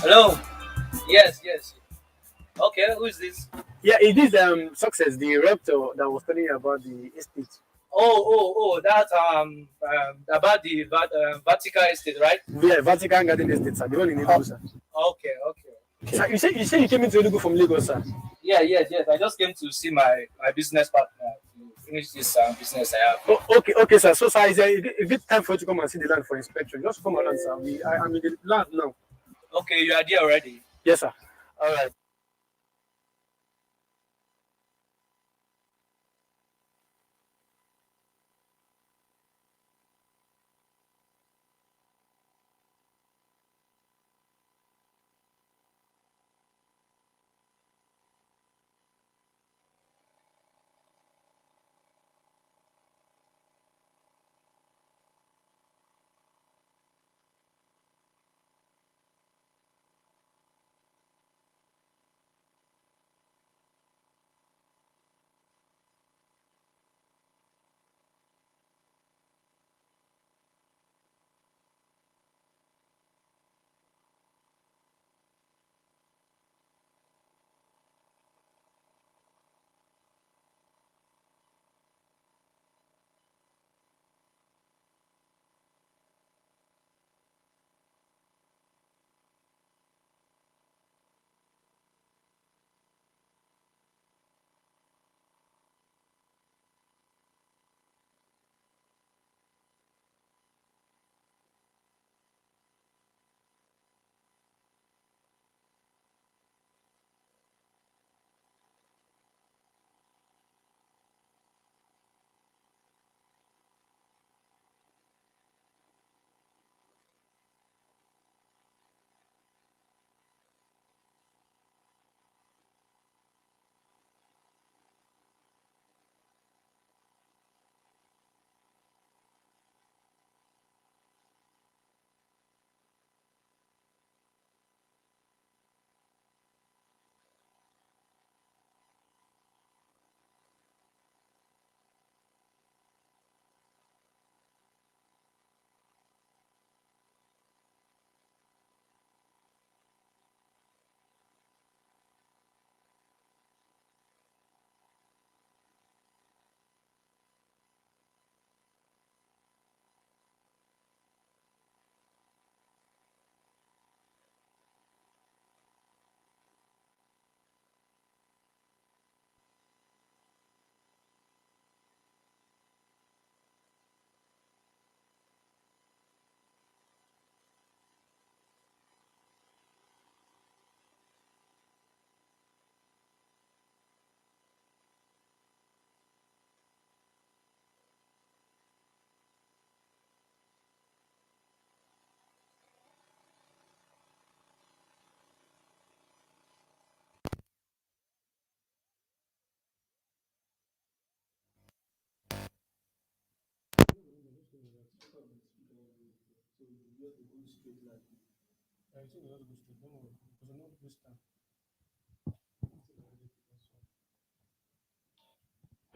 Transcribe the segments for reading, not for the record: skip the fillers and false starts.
Hello. Yes, yes. Okay, who is this? Yeah, it is success, the rector that was telling you about the estate. That about the Vatican estate, right? Yeah, Vatican Garden Estate, sir. The one in Enugu, sir. Okay, okay. Sir, you say you came into Enugu from Lagos, sir. Yeah, yes, yes. I just came to see my business partner to finish this business I have. Oh, okay, sir. So, sir, is there a good time for you to come and see the land for inspection? Just come around, sir. I'm in the land now. Okay, you are there already. Yes, sir. All right.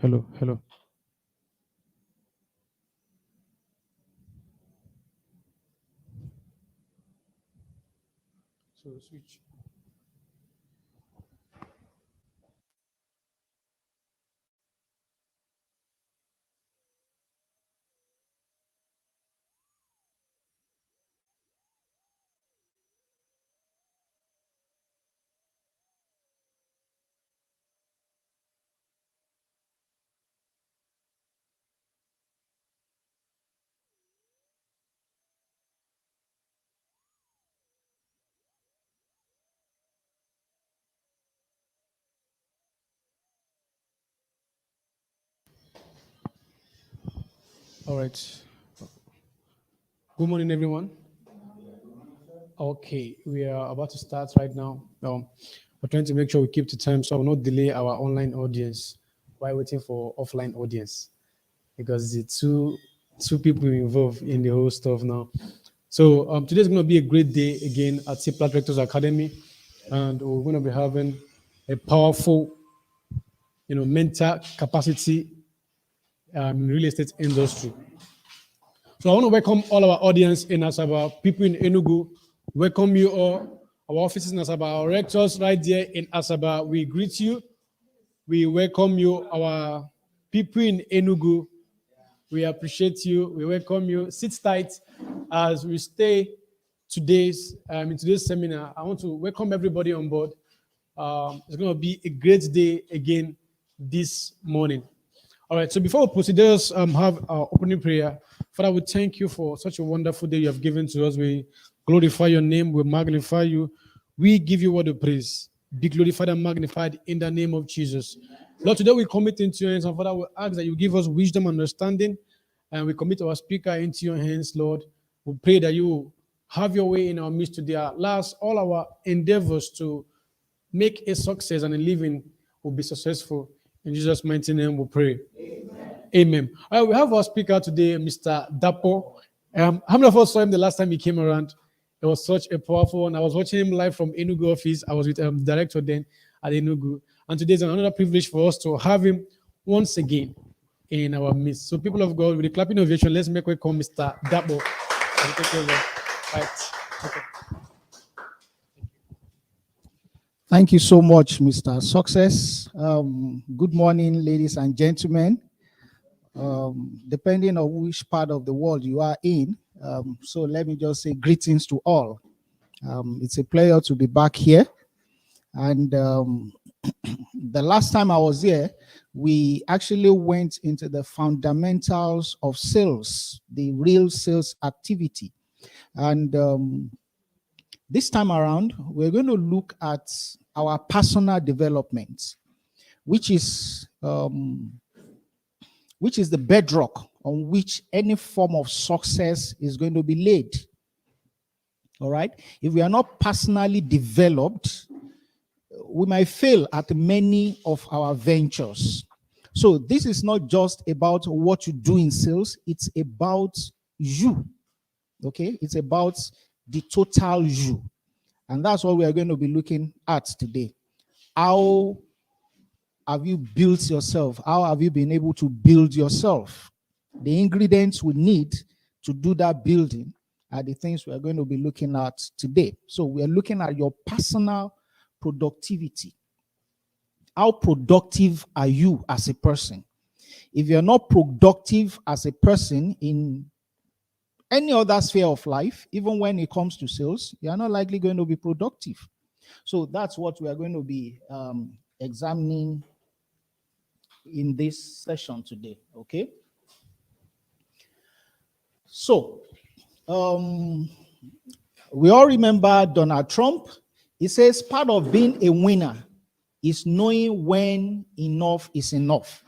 Hello, hello. So switch. All right. Good morning, everyone. Okay, we are about to start right now. We're trying to make sure we keep the time so we'll not delay our online audience while waiting for offline audience because the two people involved in the whole stuff now. So today's going to be a great day again at Cipla Directors Academy, and we're going to be having a powerful, mental capacity real estate industry. So I want to welcome all our audience in Asaba, people in Enugu. Welcome you all. our offices in Asaba, our rectors right there in Asaba, we greet you. We welcome you. Our people in Enugu, we appreciate you. We welcome you. Sit tight as we stay in today's seminar. I want to welcome everybody on board. It's going to be a great day again this morning. All right. So before we proceed, let us have our opening prayer. Father, we thank you for such a wonderful day you have given to us. We glorify your name. We magnify you. We give you word of praise. Be glorified and magnified in the name of Jesus. Lord, today we commit into your hands, and Father, we ask that you give us wisdom and understanding, and we commit our speaker into your hands, Lord. We pray that you have your way in our midst today. Last, all our endeavors to make a success and a living will be successful. In Jesus' mighty name we pray. Amen. All right, we have our speaker today, Mr. Dapo. How many of us saw him the last time he came around? It was such a powerful one. I was watching him live from Enugu office. I was with the director then at Enugu. And today is another privilege for us to have him once again in our midst. So people of God, with the clapping ovation, let's make welcome Mr. Dapo. Right. Okay. Thank you so much, Mr. Success. Good morning, ladies and gentlemen. Depending on which part of the world you are in, so let me just say greetings to all. It's a pleasure to be back here. And the last time I was here, we actually went into the fundamentals of sales, the real sales activity. And this time around, we're going to look at our personal development, which is the bedrock on which any form of success is going to be laid. All right? If we are not personally developed, we might fail at many of our ventures. So this is not just about what you do in sales, it's about you. Okay? It's about the total you. And that's what we are going to be looking at today. How have you built yourself? How have you been able to build yourself? The ingredients we need to do that building are the things we are going to be looking at today. So we are looking at your personal productivity. How productive are you as a person? If you're not productive as a person in any other sphere of life, even when it comes to sales, you are not likely going to be productive. So that's what we are going to be examining in this session today, okay? So, we all remember Donald Trump. He says part of being a winner is knowing when enough is enough.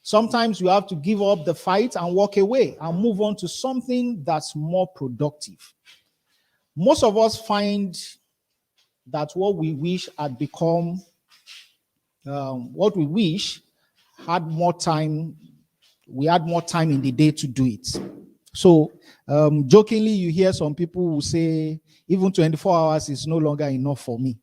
Sometimes you have to give up the fight and walk away and move on to something that's more productive. Most of us find that what we wish had become, what we wish had more time, we had more time in the day to do it. So jokingly, you hear some people who say, even 24 hours is no longer enough for me.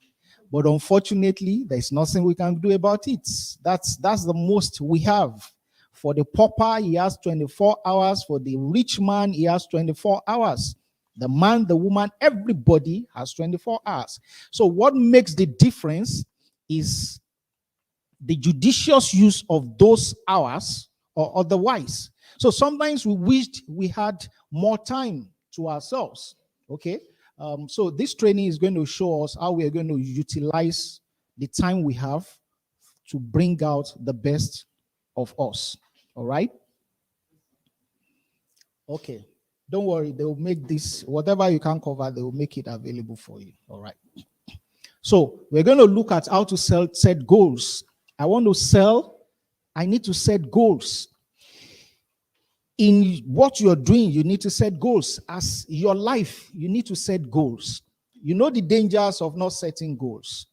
But unfortunately, there's nothing we can do about it. That's the most we have. For the pauper, he has 24 hours. For the rich man, he has 24 hours. The man, the woman, everybody has 24 hours. So what makes the difference is the judicious use of those hours or otherwise. So sometimes we wished we had more time to ourselves, okay? So this training is going to show us how we are going to utilize the time we have to bring out the best of us, all right? Okay, don't worry, they will make this, whatever you can cover, they will make it available for you, all right? So we're going to look at how to set goals. I want to sell, I need to set goals. In what you're doing, you need to set goals. As your life, you need to set goals. You know the dangers of not setting goals.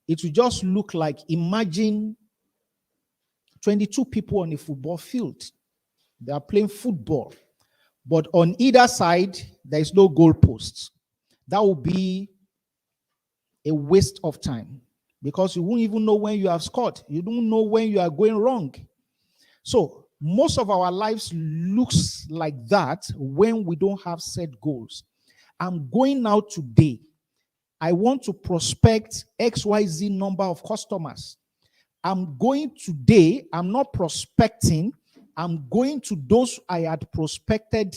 It will just look like, imagine 22 people on a football field. They are playing football. But on either side, there is no goalposts. That will be a waste of time because you won't even know when you have scored. You don't know when you are going wrong. So most of our lives looks like that when we don't have set goals. I'm going out today I want to prospect XYZ number of customers. I'm going today, I'm not prospecting, I'm going to those I had prospected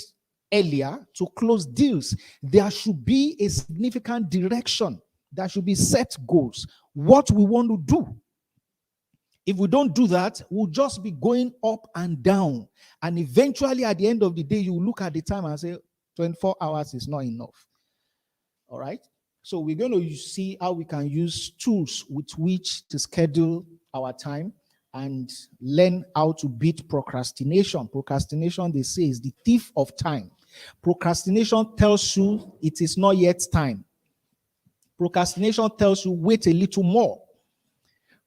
earlier to close deals. There should be a significant direction. There should be set goals. What we want to do. If we don't do that, we'll just be going up and down. And eventually, at the end of the day, you look at the time and say, 24 hours is not enough. All right? So we're going to see how we can use tools with which to schedule our time and learn how to beat procrastination. Procrastination, they say, is the thief of time. Procrastination tells you it is not yet time. Procrastination tells you wait a little more.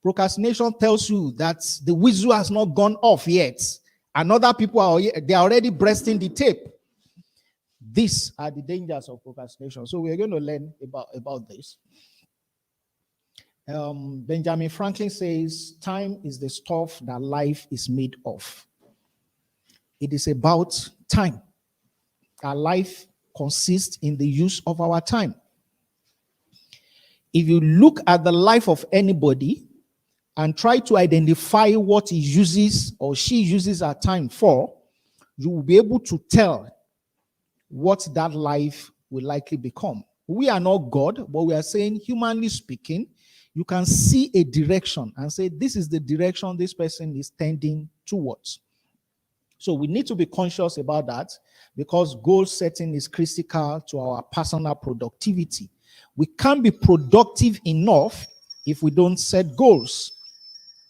Procrastination tells you that the whistle has not gone off yet, and other people are already breasting the tape. These are the dangers of procrastination. So we're going to learn about this. Benjamin Franklin says, time is the stuff that life is made of. It is about time. Our life consists in the use of our time. If you look at the life of anybody and try to identify what he uses or she uses her time for, you will be able to tell what that life will likely become. We are not God, but we are saying, humanly speaking, you can see a direction and say, this is the direction this person is tending towards. So we need to be conscious about that, because goal setting is critical to our personal productivity. We can't be productive enough if we don't set goals.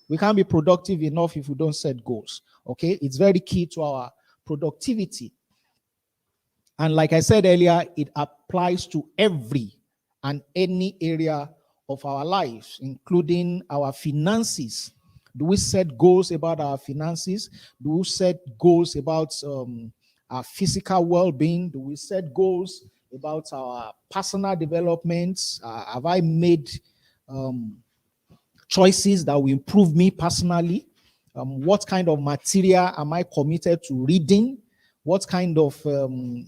We can't be productive enough if we don't set goals. Okay? It's very key to our productivity. And like I said earlier, it applies to every and any area of our lives, including our finances. Do we set goals about our finances? Do we set goals about our physical well-being? Do we set goals about our personal development? Have I made choices that will improve me personally? What kind of material am I committed to reading? What kind of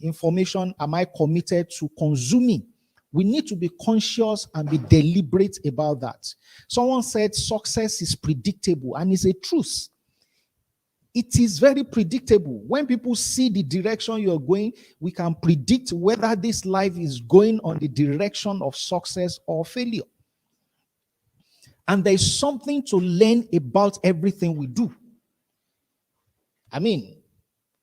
information am I committed to consuming? We need to be conscious and be deliberate about that. Someone said success is predictable, and it's a truth. It is very predictable. When people see the direction you're going, we can predict whether this life is going on the direction of success or failure. And there's something to learn about everything we do. I mean,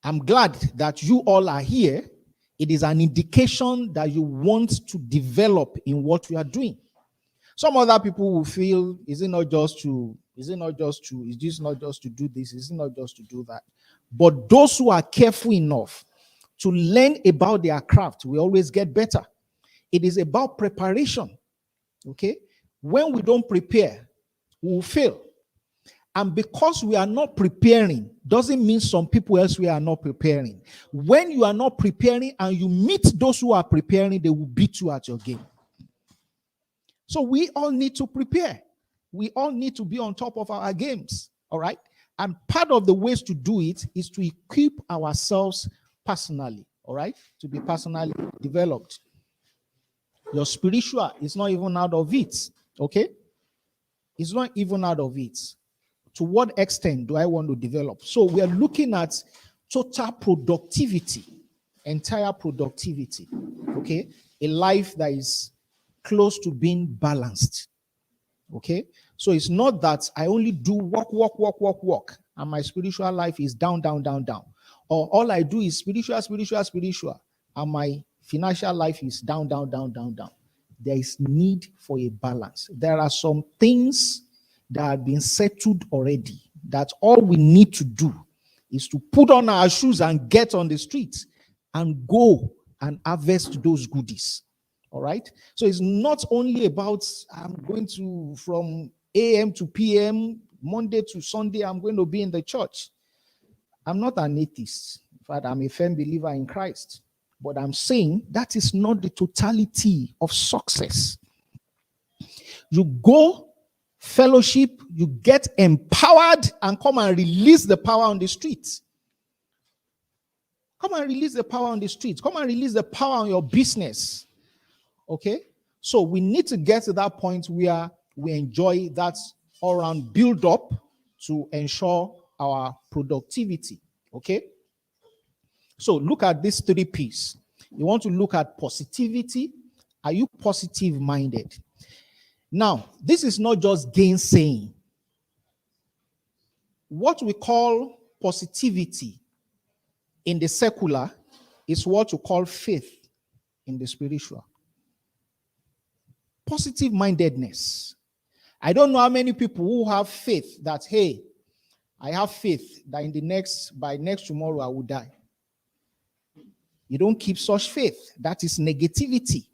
I'm glad that you all are here. It is an indication that you want to develop in what you are doing. Some other people will feel, is it not just to do this? Is it not just to do that? But those who are careful enough to learn about their craft will always get better. It is about preparation. Okay? When we don't prepare, we will fail. And because we are not preparing, doesn't mean some people elsewhere are not preparing. When you are not preparing and you meet those who are preparing, they will beat you at your game. So we all need to prepare. We all need to be on top of our games. All right. And part of the ways to do it is to equip ourselves personally. All right. To be personally developed. Your spiritual is not even out of it. Okay. It's not even out of it. To what extent do I want to develop? So we are looking at total productivity, entire productivity, okay? A life that is close to being balanced, okay? So it's not that I only do work, and my spiritual life is down. Or all I do is spiritual, and my financial life is down. There is need for a balance. There are some things that have been settled already, that all we need to do is to put on our shoes and get on the streets and go and harvest those goodies. All right? So it's not only about I'm going to from AM to PM, Monday to Sunday, I'm going to be in the church. I'm not an atheist. In fact, I'm a firm believer in Christ. But I'm saying that is not the totality of success. You go fellowship, you get empowered, and come and release the power on the streets. Come and release the power on the streets. Come and release the power on your business. Okay? So we need to get to that point where we enjoy that all-round build-up to ensure our productivity. Okay? So look at these 3 P's. You want to look at positivity. Are you positive-minded? Now, this is not just gainsaying. What we call positivity in the secular is what you call faith in the spiritual. Positive-mindedness. I don't know how many people who have faith that, hey, I have faith that by next tomorrow I will die. You don't keep such faith. That is negativity.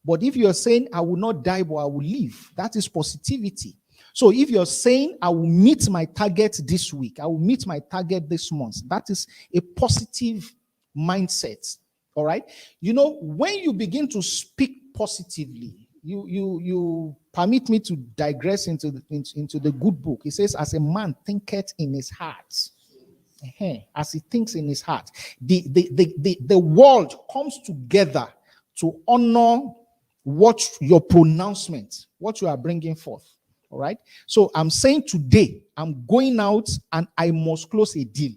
But if you're saying, I will not die, but I will live, that is positivity. So if you're saying, I will meet my target this week, I will meet my target this month, that is a positive mindset. All right? You know, when you begin to speak positively, you permit me to digress into the good book. It says, as a man thinketh in his heart, as he thinks in his heart, the world comes together to honor what your pronouncement, what you are bringing forth. All right. So I'm saying today, I'm going out and I must close a deal.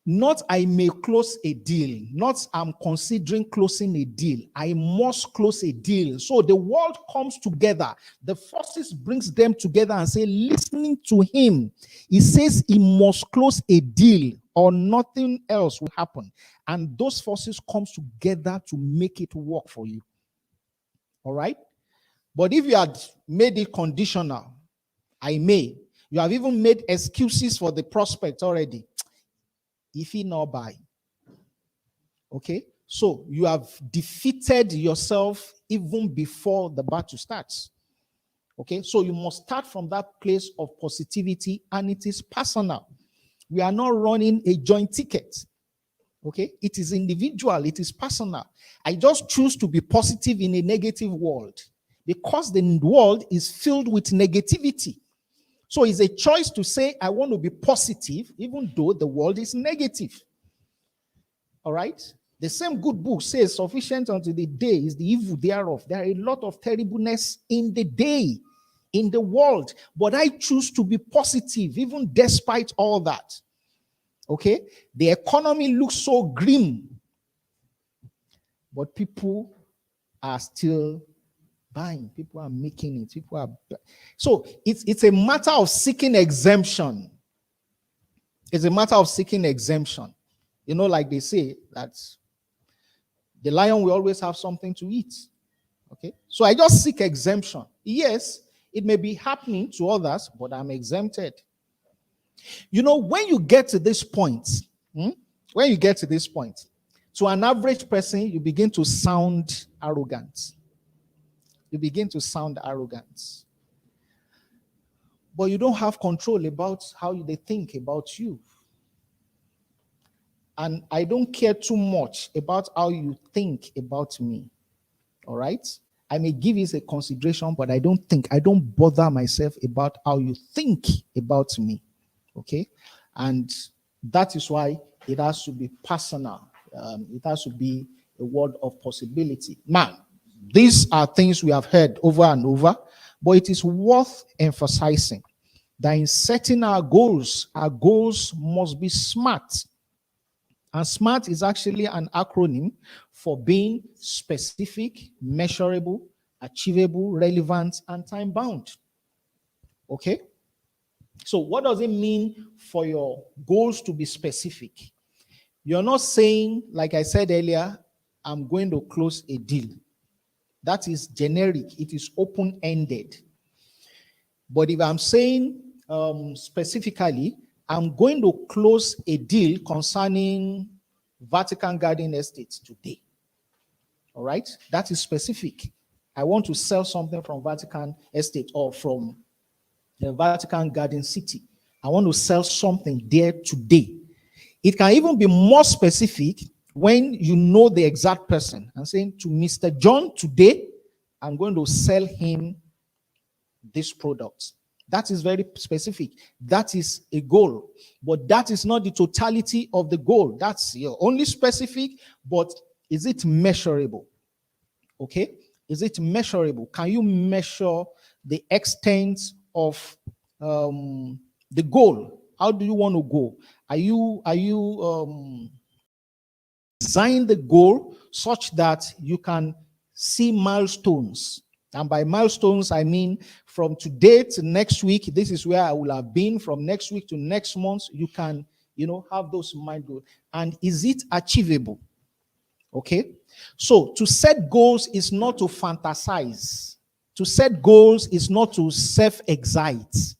Not I may close a deal, not I'm considering closing a deal. I must close a deal. So the world comes together. The forces brings them together and say, listening to him, he says he must close a deal or nothing else will happen. And those forces comes together to make it work for you. All right. But if you had made it conditional, I may. You have even made excuses for the prospect already. If he not buy. Okay. So you have defeated yourself even before the battle starts. Okay. So you must start from that place of positivity, and it is personal. We are not running a joint ticket. Okay. It is individual. It is personal. I just choose to be positive in a negative world because the world is filled with negativity. So it's a choice to say, I want to be positive, even though the world is negative. All right? The same good book says, sufficient unto the day is the evil thereof. There are a lot of terribleness in the day, in the world. But I choose to be positive, even despite all that. Okay? The economy looks so grim. But people are still buying. People are making it. So it's a matter of seeking exemption. It's a matter of seeking exemption. You know, like they say that the lion will always have something to eat. Okay. So I just seek exemption. Yes, it may be happening to others, but I'm exempted. You know, when you get to this point, to an average person, you begin to sound arrogant. You begin to sound arrogant. But you don't have control about how they think about you. And I don't care too much about how you think about me. All right? I may give it a consideration, but I don't bother myself about how you think about me. Okay? And that is why it has to be personal. It has to be a word of possibility. Now, these are things we have heard over and over, but it is worth emphasizing that in setting our goals must be SMART. And SMART is actually an acronym for being specific, measurable, achievable, relevant, and time-bound. Okay? So what does it mean for your goals to be specific? You're not saying, like I said earlier, I'm going to close a deal. That is generic. It is open-ended. But if I'm saying specifically, I'm going to close a deal concerning Vatican Garden Estates today. All right? That is specific. I want to sell something from Vatican Estate or from the Vatican Garden City. I want to sell something there today. It can even be more specific when you know the exact person and saying to Mr. John today, I'm going to sell him this product. That is very specific. That is a goal, but that is not the totality of the goal. That's only specific, but is it measurable? Okay. Is it measurable? Can you measure the extent of the goal? How do you want to go? Are you design the goal such that you can see milestones? And by milestones, I mean from today to next week, this is where I will have been. From next week to next month, you can, have those mind goals. And is it achievable? Okay. So to set goals is not to fantasize. To set goals is not to self-excite.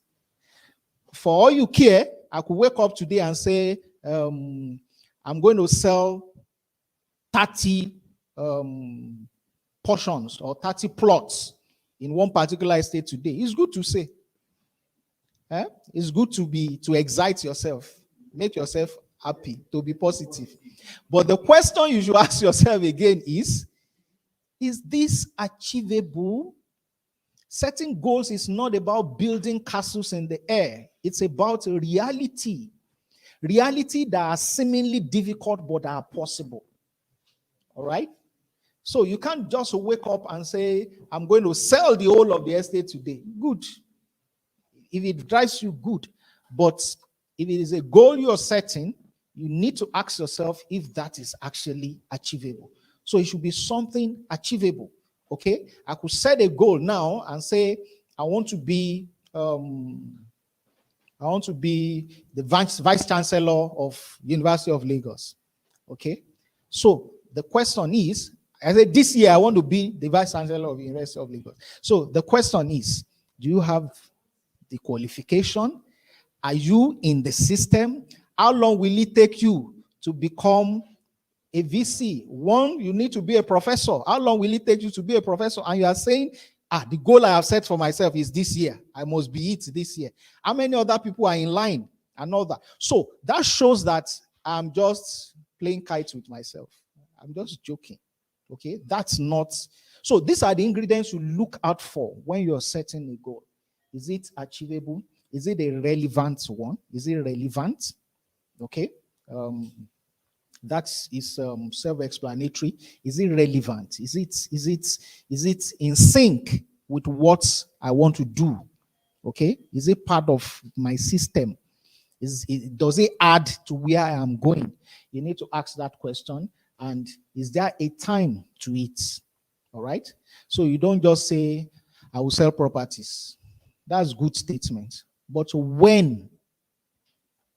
For all you care, I could wake up today and say, I'm going to sell 30 portions or 30 plots in one particular estate today. It's good to say. It's good to excite yourself, make yourself happy, to be positive. But the question you should ask yourself again is this achievable? Setting goals is not about building castles in the air. It's about reality. Reality that are seemingly difficult but are possible. All right? So you can't just wake up and say, I'm going to sell the whole of the estate today. Good. If it drives you, good. But if it is a goal you're setting, you need to ask yourself if that is actually achievable. So it should be something achievable. Okay? I could set a goal now and say, I want to be the vice chancellor of University of Lagos. Okay? So the question is, I said this year I want to be the vice chancellor of University of Lagos. So the question is, do you have the qualification? Are you in the system? How long will it take you to become a VC? One, you need to be a professor. How long will it take you to be a professor? And you are saying, the goal I have set for myself is this year. I must be it this year. How many other people are in line and all that? So that shows that I'm just playing kites with myself. I'm just joking. Okay, that's not. So these are the ingredients you look out for when you're setting a goal. Is it achievable? Is it a relevant one? Is it relevant? Okay. That is self-explanatory. Is it relevant? Is it in sync with what I want to do? Okay. Is it part of my system? Does it add to where I am going? You need to ask that question. And is there a time to it? All right. So you don't just say, I will sell properties. That's good statement. But when?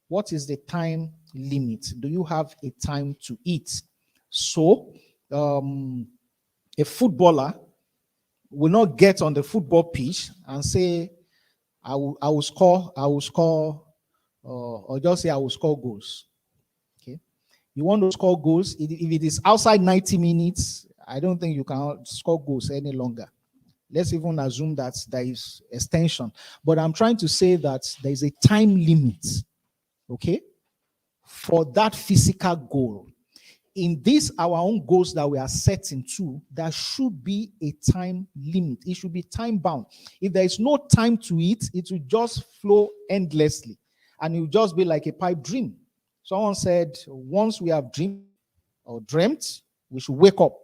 What is the time limit? Do you have a time to eat? So a footballer will not get on the football pitch and say, I will score, or just say I will score goals. Okay. You want to score goals, if it is outside 90 minutes, I don't think you can score goals any longer. Let's even assume that there is extension. But I'm trying to say that there is a time limit, okay, for that physical goal. In this, our own goals that we are setting to, there should be a time limit. It should be time bound. If there is no time to it, it will just flow endlessly. And it will just be like a pipe dream. Someone said, once we have dreamed or dreamt, we should wake up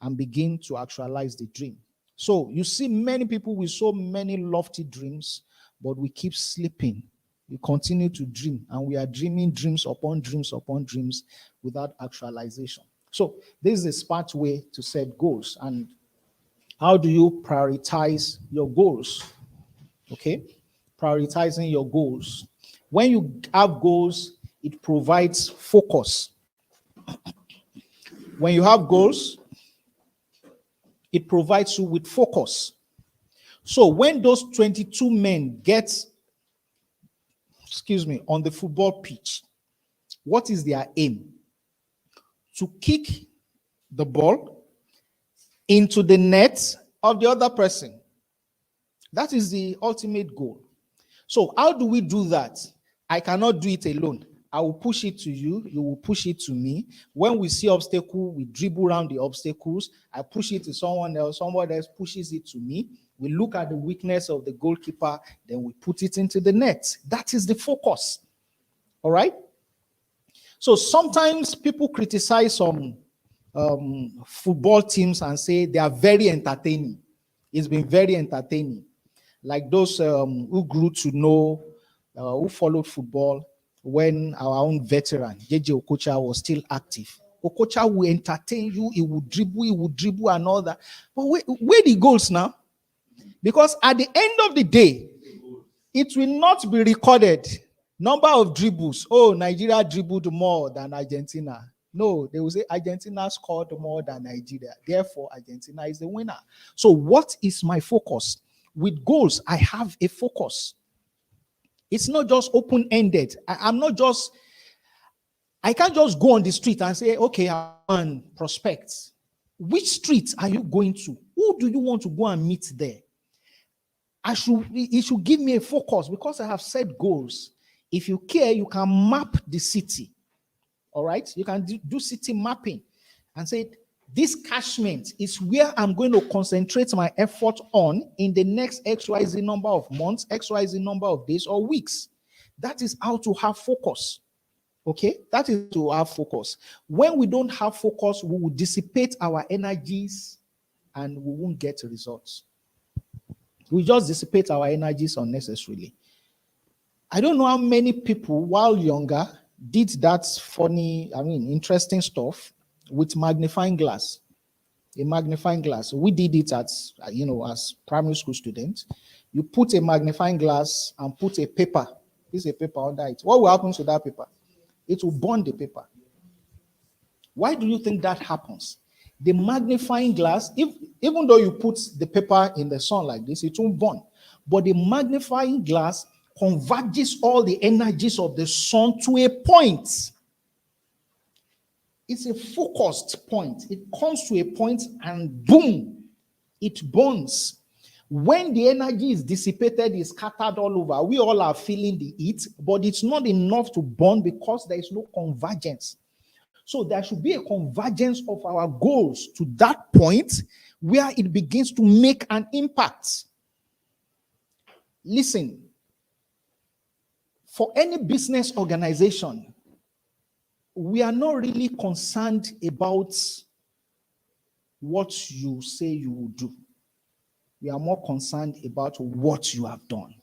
and begin to actualize the dream. So you see many people with so many lofty dreams, but we keep sleeping. We continue to dream, and we are dreaming dreams upon dreams upon dreams without actualization. So this is a smart way to set goals. And how do you prioritize your goals? Okay, prioritizing your goals. When you have goals, it provides focus. When you have goals, it provides you with focus. So when those 22 men get, on the football pitch, what is their aim? To kick the ball into the net of the other person. That is the ultimate goal. So how do we do that? I cannot do it alone. I will push it to you. You will push it to me. When we see obstacle, we dribble around the obstacles. I push it to someone else. Someone else pushes it to me. We look at the weakness of the goalkeeper. Then we put it into the net. That is the focus. All right? So sometimes people criticize some football teams and say they are very entertaining. It's been very entertaining. Like those who grew to know, who followed football when our own veteran, JJ Okocha, was still active. Okocha will entertain you, he will dribble and all that. But where the goals now? Because at the end of the day, it will not be recorded. Number of dribbles. Oh, Nigeria dribbled more than Argentina. No, they will say Argentina scored more than Nigeria. Therefore, Argentina is the winner. So what is my focus? With goals, I have a focus. It's not just open-ended. I can't just go on the street and say, okay, I want prospects. Which street are you going to? Who do you want to go and meet there? It should give me a focus because I have set goals. If you care, you can map the city. All right? You can do city mapping and say, this catchment is where I'm going to concentrate my effort on in the next XYZ number of months, XYZ number of days or weeks. That is how to have focus. Okay? That is to have focus. When we don't have focus, we will dissipate our energies and we won't get results. We just dissipate our energies unnecessarily. I don't know how many people, while younger, did that funny, interesting stuff with magnifying glass. A magnifying glass. We did it as primary school students. You put a magnifying glass and put a piece of paper under it. What will happen to that paper? It will burn the paper. Why do you think that happens? The magnifying glass, even though you put the paper in the sun like this, it won't burn. But the magnifying glass converges all the energies of the sun to a point. It's a focused point. It comes to a point and boom, it burns. When the energy is dissipated, is scattered all over, we all are feeling the heat, but it's not enough to burn because there is no convergence. So there should be a convergence of our goals to that point where it begins to make an impact. Listen, for any business organization, we are not really concerned about what you say you will do. We are more concerned about what you have done.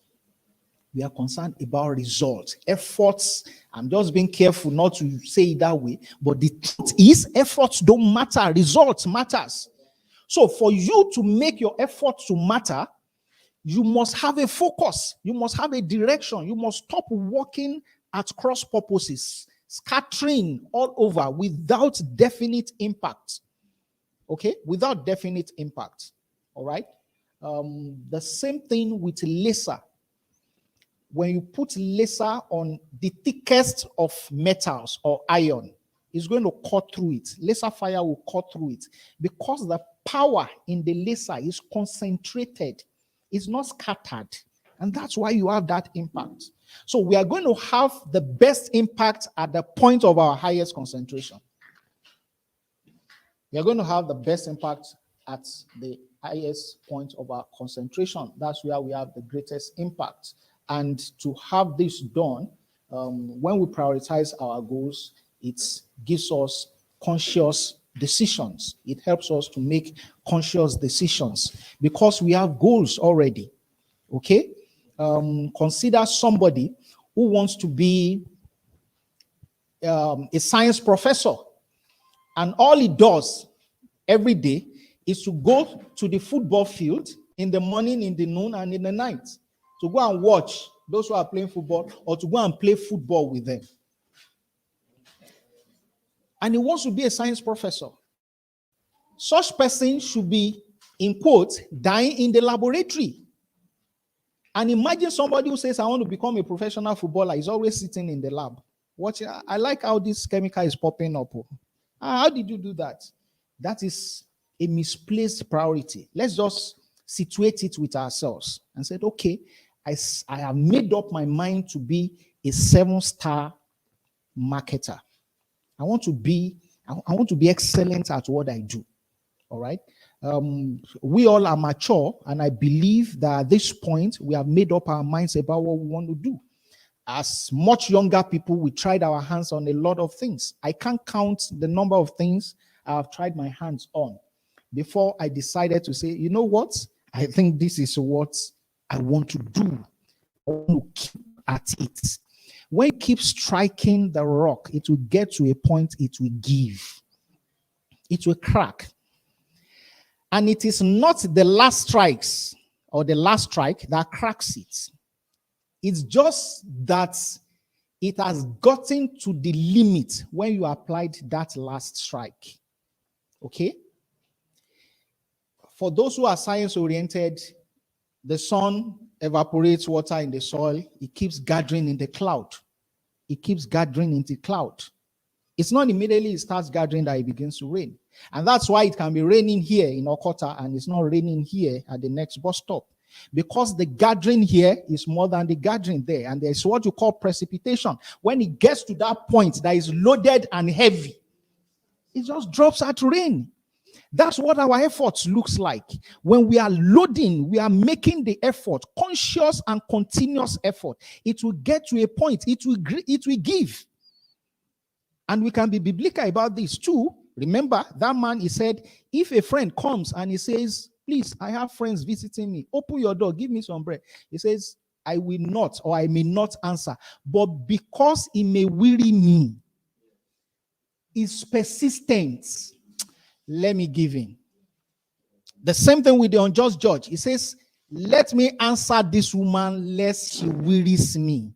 We are concerned about results, efforts. I'm just being careful not to say it that way, but the truth is efforts don't matter, results matters. So for you to make your efforts to matter, you must have a focus. You must have a direction. You must stop working at cross purposes, scattering all over without definite impact. Okay? Without definite impact. All right? The same thing with laser. When you put laser on the thickest of metals or iron, it's going to cut through it. Laser fire will cut through it because the power in the laser is concentrated. It's not scattered. And that's why you have that impact. So we are going to have the best impact at the point of our highest concentration. We are going to have the best impact at the highest point of our concentration. That's where we have the greatest impact. And to have this done, when we prioritize our goals, it gives us conscious decisions. It helps us to make conscious decisions because we have goals already. Okay? Consider somebody who wants to be a science professor, and all he does every day is to go to the football field in the morning, in the noon, and in the night to go and watch those who are playing football or to go and play football with them. And he wants to be a science professor. Such person should be, in quotes, dying in the laboratory. And imagine somebody who says, I want to become a professional footballer. He's always sitting in the lab. Watching. I like how this chemical is popping up. How did you do that? That is a misplaced priority. Let's just situate it with ourselves and say, okay, I have made up my mind to be a 7-star marketer. I want to be excellent at what I do. All right. We all are mature, and I believe that at this point we have made up our minds about what we want to do. As much younger people, we tried our hands on a lot of things. I can't count the number of things I've tried my hands on before I decided to say, you know what? I think this is what I want to do. I want to keep at it. When you keep striking the rock, it will get to a point it will give. It will crack. And it is not the last strikes or the last strike that cracks it. It's just that it has gotten to the limit when you applied that last strike. Okay? For those who are science-oriented, the sun evaporates water in the soil. It keeps gathering in the cloud. It keeps gathering in the cloud. It's not immediately it starts gathering that it begins to rain. And that's why it can be raining here in Okota and it's not raining here at the next bus stop. Because the gathering here is more than the gathering there. And there's what you call precipitation. When it gets to that point that is loaded and heavy, it just drops out rain. That's what our efforts looks like. When we are loading, we are making the effort, conscious and continuous effort. It will get to a point, it will give. And we can be biblical about this too. Remember, that man, he said, if a friend comes and he says, please, I have friends visiting me, open your door, give me some bread. He says, I will not, or I may not answer. But because he may weary me, is persistent, let me give in. The same thing with the unjust judge. He says, let me answer this woman lest she wearies me.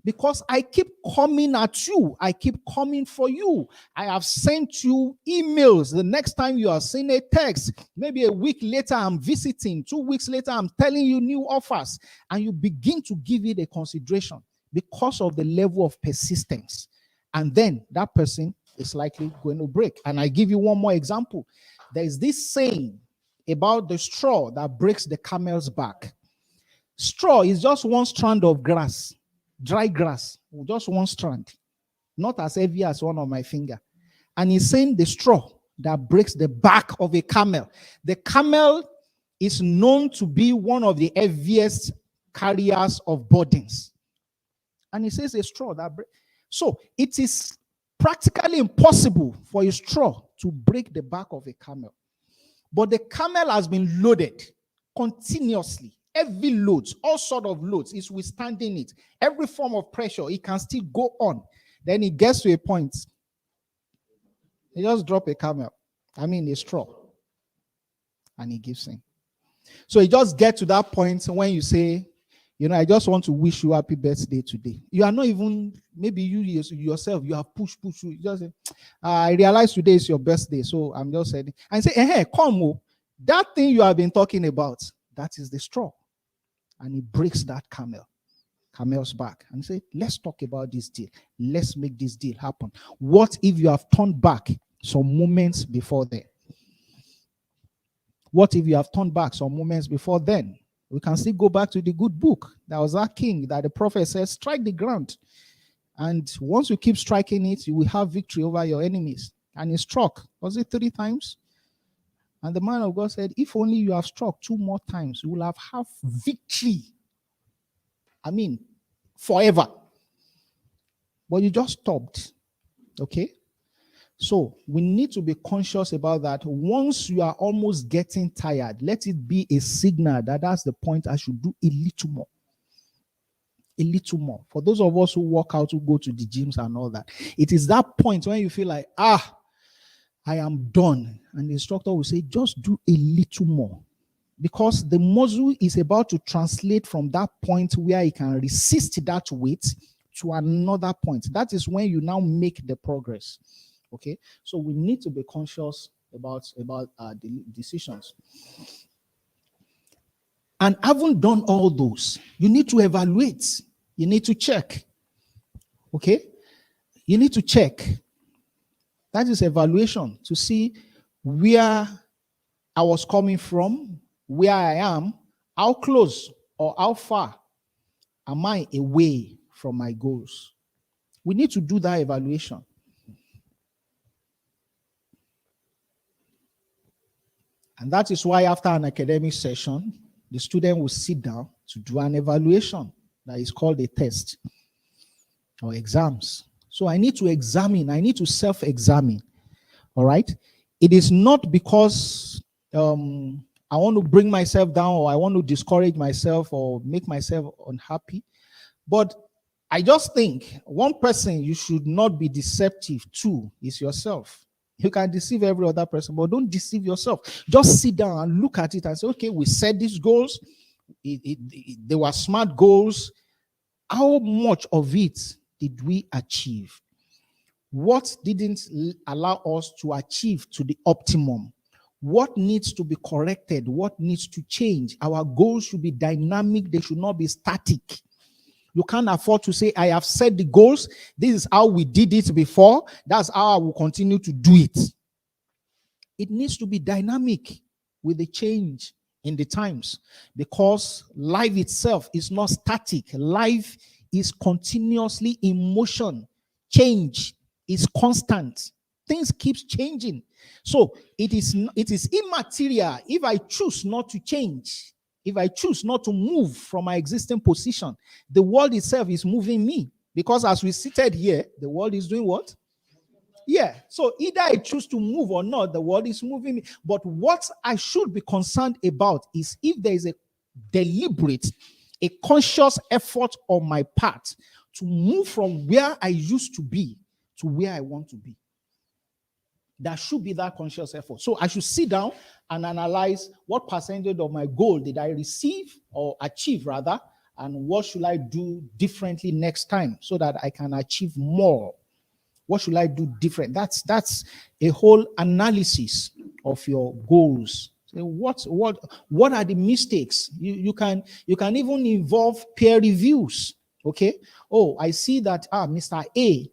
Because I keep coming at you. I keep coming for you. I have sent you emails. The next time you are seeing a text, maybe a week later I'm visiting. 2 weeks later I'm telling you new offers. And you begin to give it a consideration because of the level of persistence. And then that person is likely going to break. And I give you one more example. There is this saying about the straw that breaks the camel's back. Straw is just one strand of grass. Dry grass, just one strand, not as heavy as one of my finger. And he's saying the straw that breaks the back of a camel. The camel is known to be one of the heaviest carriers of burdens. And he says a straw that breaks. So it is practically impossible for a straw to break the back of a camel. But the camel has been loaded continuously. Heavy loads, all sort of loads, is withstanding it. Every form of pressure, it can still go on. Then it gets to a point. He just drop a straw. And he gives in. So it just gets to that point when you say, I just want to wish you happy birthday today. You are not even, maybe you yourself, you have pushed. You just say, I realize today is your birthday, so I'm just saying. And say, hey, come, that thing you have been talking about, that is the straw. And he breaks that camel's back. And say, let's talk about this deal. Let's make this deal happen. What if you have turned back some moments before then? What if you have turned back some moments before then? We can still go back to the good book. That was that king that the prophet says, strike the ground. And once you keep striking it, you will have victory over your enemies. And he struck. Was it 3 times? And the man of God said, if only you have struck 2 more times, you will have victory. Forever. But you just stopped. Okay? So we need to be conscious about that. Once you are almost getting tired, let it be a signal that that's the point I should do a little more. A little more. For those of us who work out, who go to the gyms and all that, it is that point when you feel like, I am done. And the instructor will say, just do a little more. Because the muscle is about to translate from that point where it can resist that weight to another point. That is when you now make the progress. Okay? So we need to be conscious about the decisions. And having done all those, you need to evaluate. You need to check. Okay? You need to check. That is evaluation to see where I was coming from, where I am, how close or how far am I away from my goals. We need to do that evaluation. And that is why after an academic session, the student will sit down to do an evaluation that is called a test or exams. So I need to examine, I need to self-examine. All right? It is not because I want to bring myself down, or I want to discourage myself or make myself unhappy, but I just think one person you should not be deceptive to is yourself. You can deceive every other person, but don't deceive yourself. Just sit down and look at it and say, okay, we set these goals. They were smart goals. How much of it did we achieve? What didn't allow us to achieve to the optimum? What needs to be corrected? What needs to change? Our goals should be dynamic. They should not be static. You can't afford to say, I have set the goals. This is how we did it before. That's how I will continue to do it. It needs to be dynamic with the change in the times, because life itself is not static. Life is continuously in motion. Change is constant. Things keeps changing. So it is immaterial if I choose not to change. If I choose not to move from my existing position, the world itself is moving me. Because as we seated here, the world is doing what? Yeah. So either I choose to move or not, the world is moving me. But what I should be concerned about is if there is a deliberate, a conscious effort on my part to move from where I used to be to where I want to be. There should be that conscious effort. So I should sit down and analyze what percentage of my goal did I receive or achieve rather, and what should I do differently next time so that I can achieve more. What should I do different? That's a whole analysis of your goals. So what are the mistakes? You can even involve peer reviews. Okay. Oh, I see that Mr. A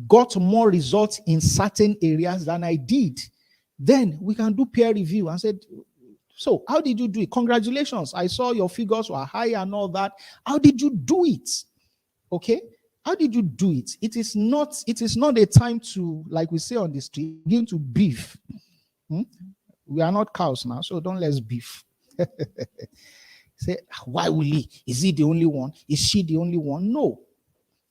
got more results in certain areas than I did. Then we can do peer review and said, so how did you do it? Congratulations. I saw your figures were high and all that. How did you do it? Okay. How did you do it? It is not a time to, like we say on the street, begin to beef. We are not cows now, so don't let's beef. Say, why will he? Is he the only one? Is she the only one? No.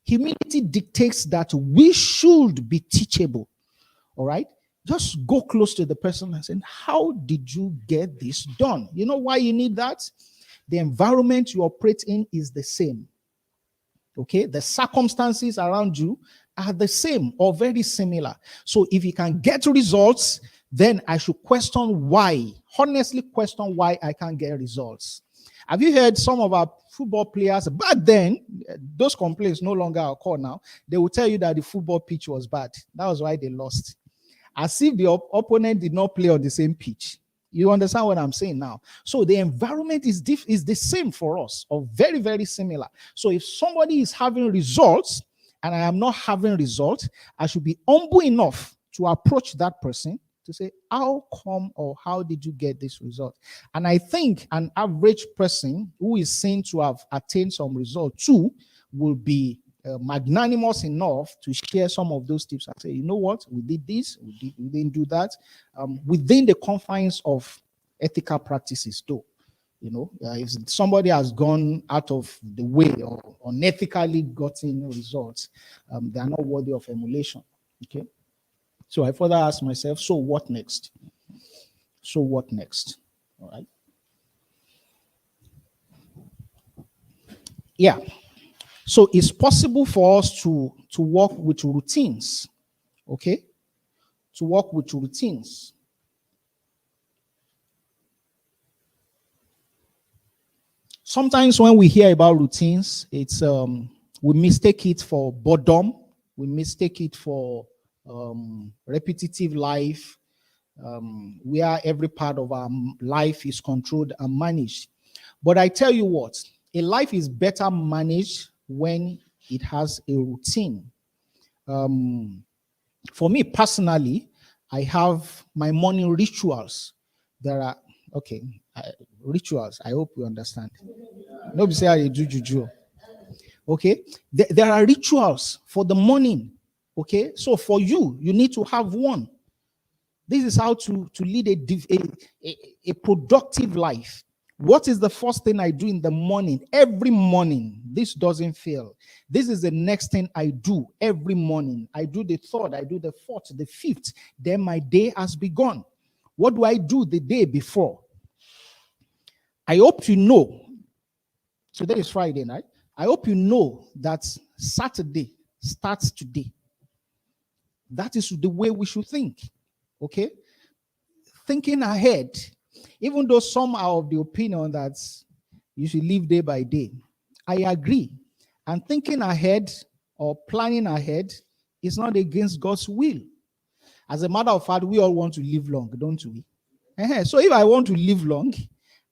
Humility dictates that we should be teachable. All right? Just go close to the person and say, how did you get this done? You know why you need that? The environment you operate in is the same. Okay? The circumstances around you are the same or very similar. So if you can get results, then I should question why. Honestly question why I can't get results. Have you heard some of our football players back then, those complaints no longer occur now, they will tell you that the football pitch was bad. That was why they lost. As if the opponent did not play on the same pitch. You understand what I'm saying now? So the environment is the same for us, or very, very similar. So if somebody is having results and I am not having results, I should be humble enough to approach that person to say, how come or how did you get this result? And I think an average person who is seen to have attained some result too will be magnanimous enough to share some of those tips and say, you know what, we did this, we didn't do that, within the confines of ethical practices though. You know, if somebody has gone out of the way or unethically gotten results, they are not worthy of emulation. Okay. So I further ask myself, so what next? So what next? All right. Yeah. So it's possible for us to work with routines. Okay? To work with routines. Sometimes when we hear about routines, it's we mistake it for boredom. We mistake it for repetitive life, where every part of our life is controlled and managed. But I tell you what, a life is better managed when it has a routine. For me personally, I have my morning rituals. There are, rituals. I hope you understand. Nobody say I do juju. Okay, there are rituals for the morning. Okay, so for you need to have one. This is how to lead a productive life. What is the first thing I do in the morning? Every morning, this doesn't fail. This is the next thing I do every morning. I do the third, I do the fourth, the fifth. Then my day has begun. What do I do the day before? I hope you know, today is Friday night. I hope you know that Saturday starts today. That is the way we should think. Okay? Thinking ahead, even though some are of the opinion that you should live day by day, I agree. And thinking ahead or planning ahead is not against God's will. As a matter of fact, we all want to live long, don't we? So if I want to live long,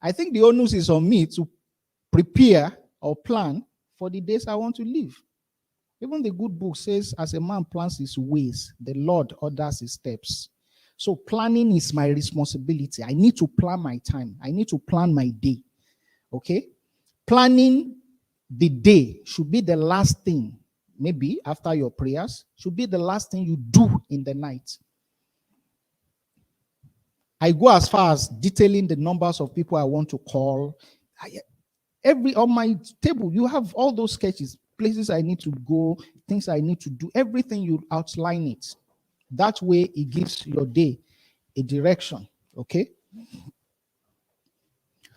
I think the onus is on me to prepare or plan for the days I want to live. Even the good book says, as a man plans his ways, the Lord orders his steps. So planning is my responsibility. I need to plan my time. I need to plan my day. Okay? Planning the day should be the last thing, maybe after your prayers, should be the last thing you do in the night. I go as far as detailing the numbers of people I want to call. On my table, you have all those sketches, places I need to go, things I need to do, everything, you outline it. That way, it gives your day a direction, okay?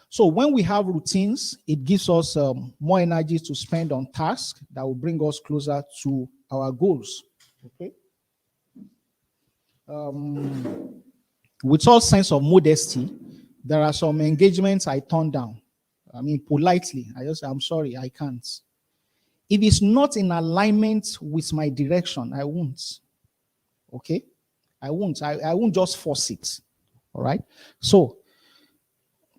So when we have routines, it gives us more energy to spend on tasks that will bring us closer to our goals, okay? With all sense of modesty, there are some engagements I turn down. I mean, politely, I'm sorry, I can't. If it's not in alignment with my direction, I won't. Okay? I won't. I won't just force it. All right? So,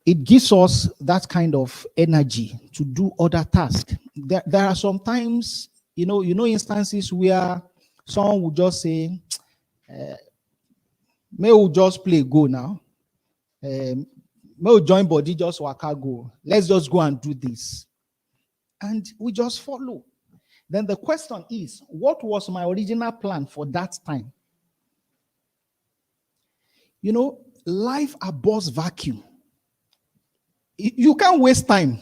it gives us that kind of energy to do other tasks. There are some times, you know, instances where someone will just say, may we just play go now. May we join body, just waka go. Let's just go and do this. And we just follow. Then the question is, what was my original plan for that time? You know, life abhors vacuum. You can't waste time.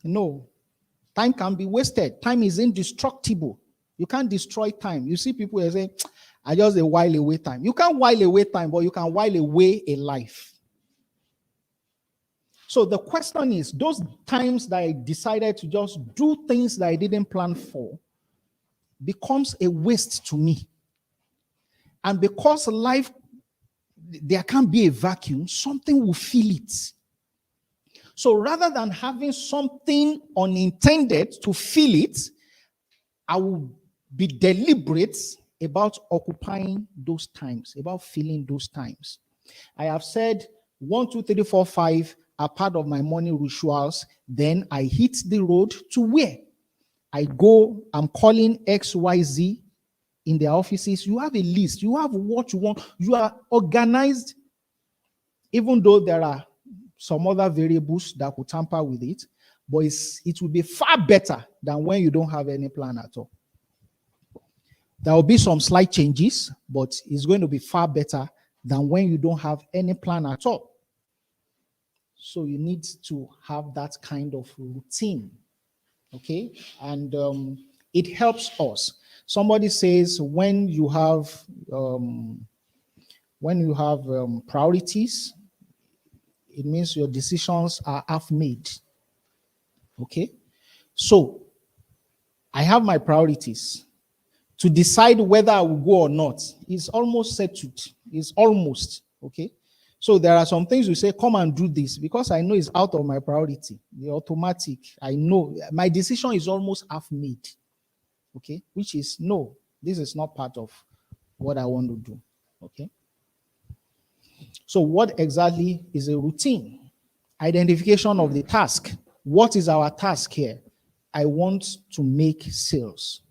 No. Time can be wasted. Time is indestructible. You can't destroy time. You see people who say, I just a while away time. You can't while away time, but you can while away a life. So the question is, those times that I decided to just do things that I didn't plan for becomes a waste to me. And because life, there can't be a vacuum, something will fill it. So rather than having something unintended to fill it, I will be deliberate about occupying those times, about filling those times. I have said 1, 2, 3, 4, 5 are part of my morning rituals. Then I hit the road to where? I go, I'm calling XYZ in their offices. You have a list. You have what you want. You are organized, even though there are some other variables that could tamper with it. But it will be far better than when you don't have any plan at all. There will be some slight changes, but it's going to be far better than when you don't have any plan at all. So you need to have that kind of routine, okay? And it helps us. Somebody says when you have priorities, it means your decisions are half made, okay? So I have my priorities. To decide whether I will go or not is almost settled. It's almost, okay? So there are some things you say, come and do this, because I know it's out of my priority. The automatic, I know. My decision is almost half made, okay? Which is, no, this is not part of what I want to do, okay? So what exactly is a routine? Identification of the task. What is our task here? I want to make sales.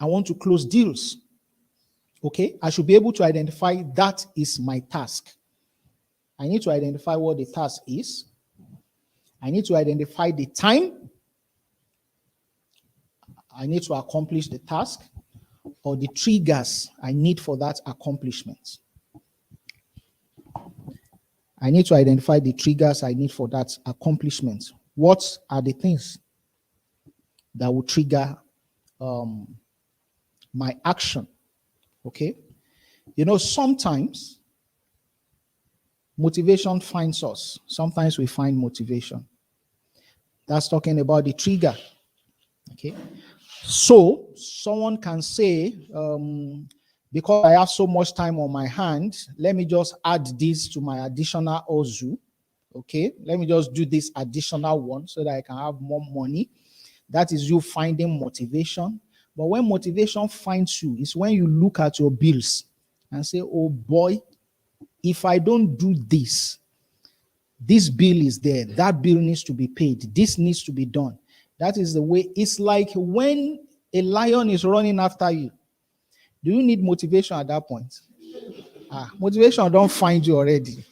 I want to close deals. Okay, I should be able to identify that is my task. I need to identify what the task is. I need to identify the time I need to accomplish the task, or the triggers I need for that accomplishment. I need to identify the triggers I need for that accomplishment. What are the things that will trigger my action? Okay. Sometimes motivation finds us. Sometimes we find motivation. That's talking about the trigger. Okay. So someone can say, because I have so much time on my hand, let me just add this to my additional Ozu. Okay. Let me just do this additional one so that I can have more money. That is you finding motivation. But when motivation finds you, it's when you look at your bills and say, oh boy, if I don't do this, this bill is there, that bill needs to be paid, this needs to be done. That is the way. It's like when a lion is running after you. Do you need motivation at that point? Motivation don't find you already.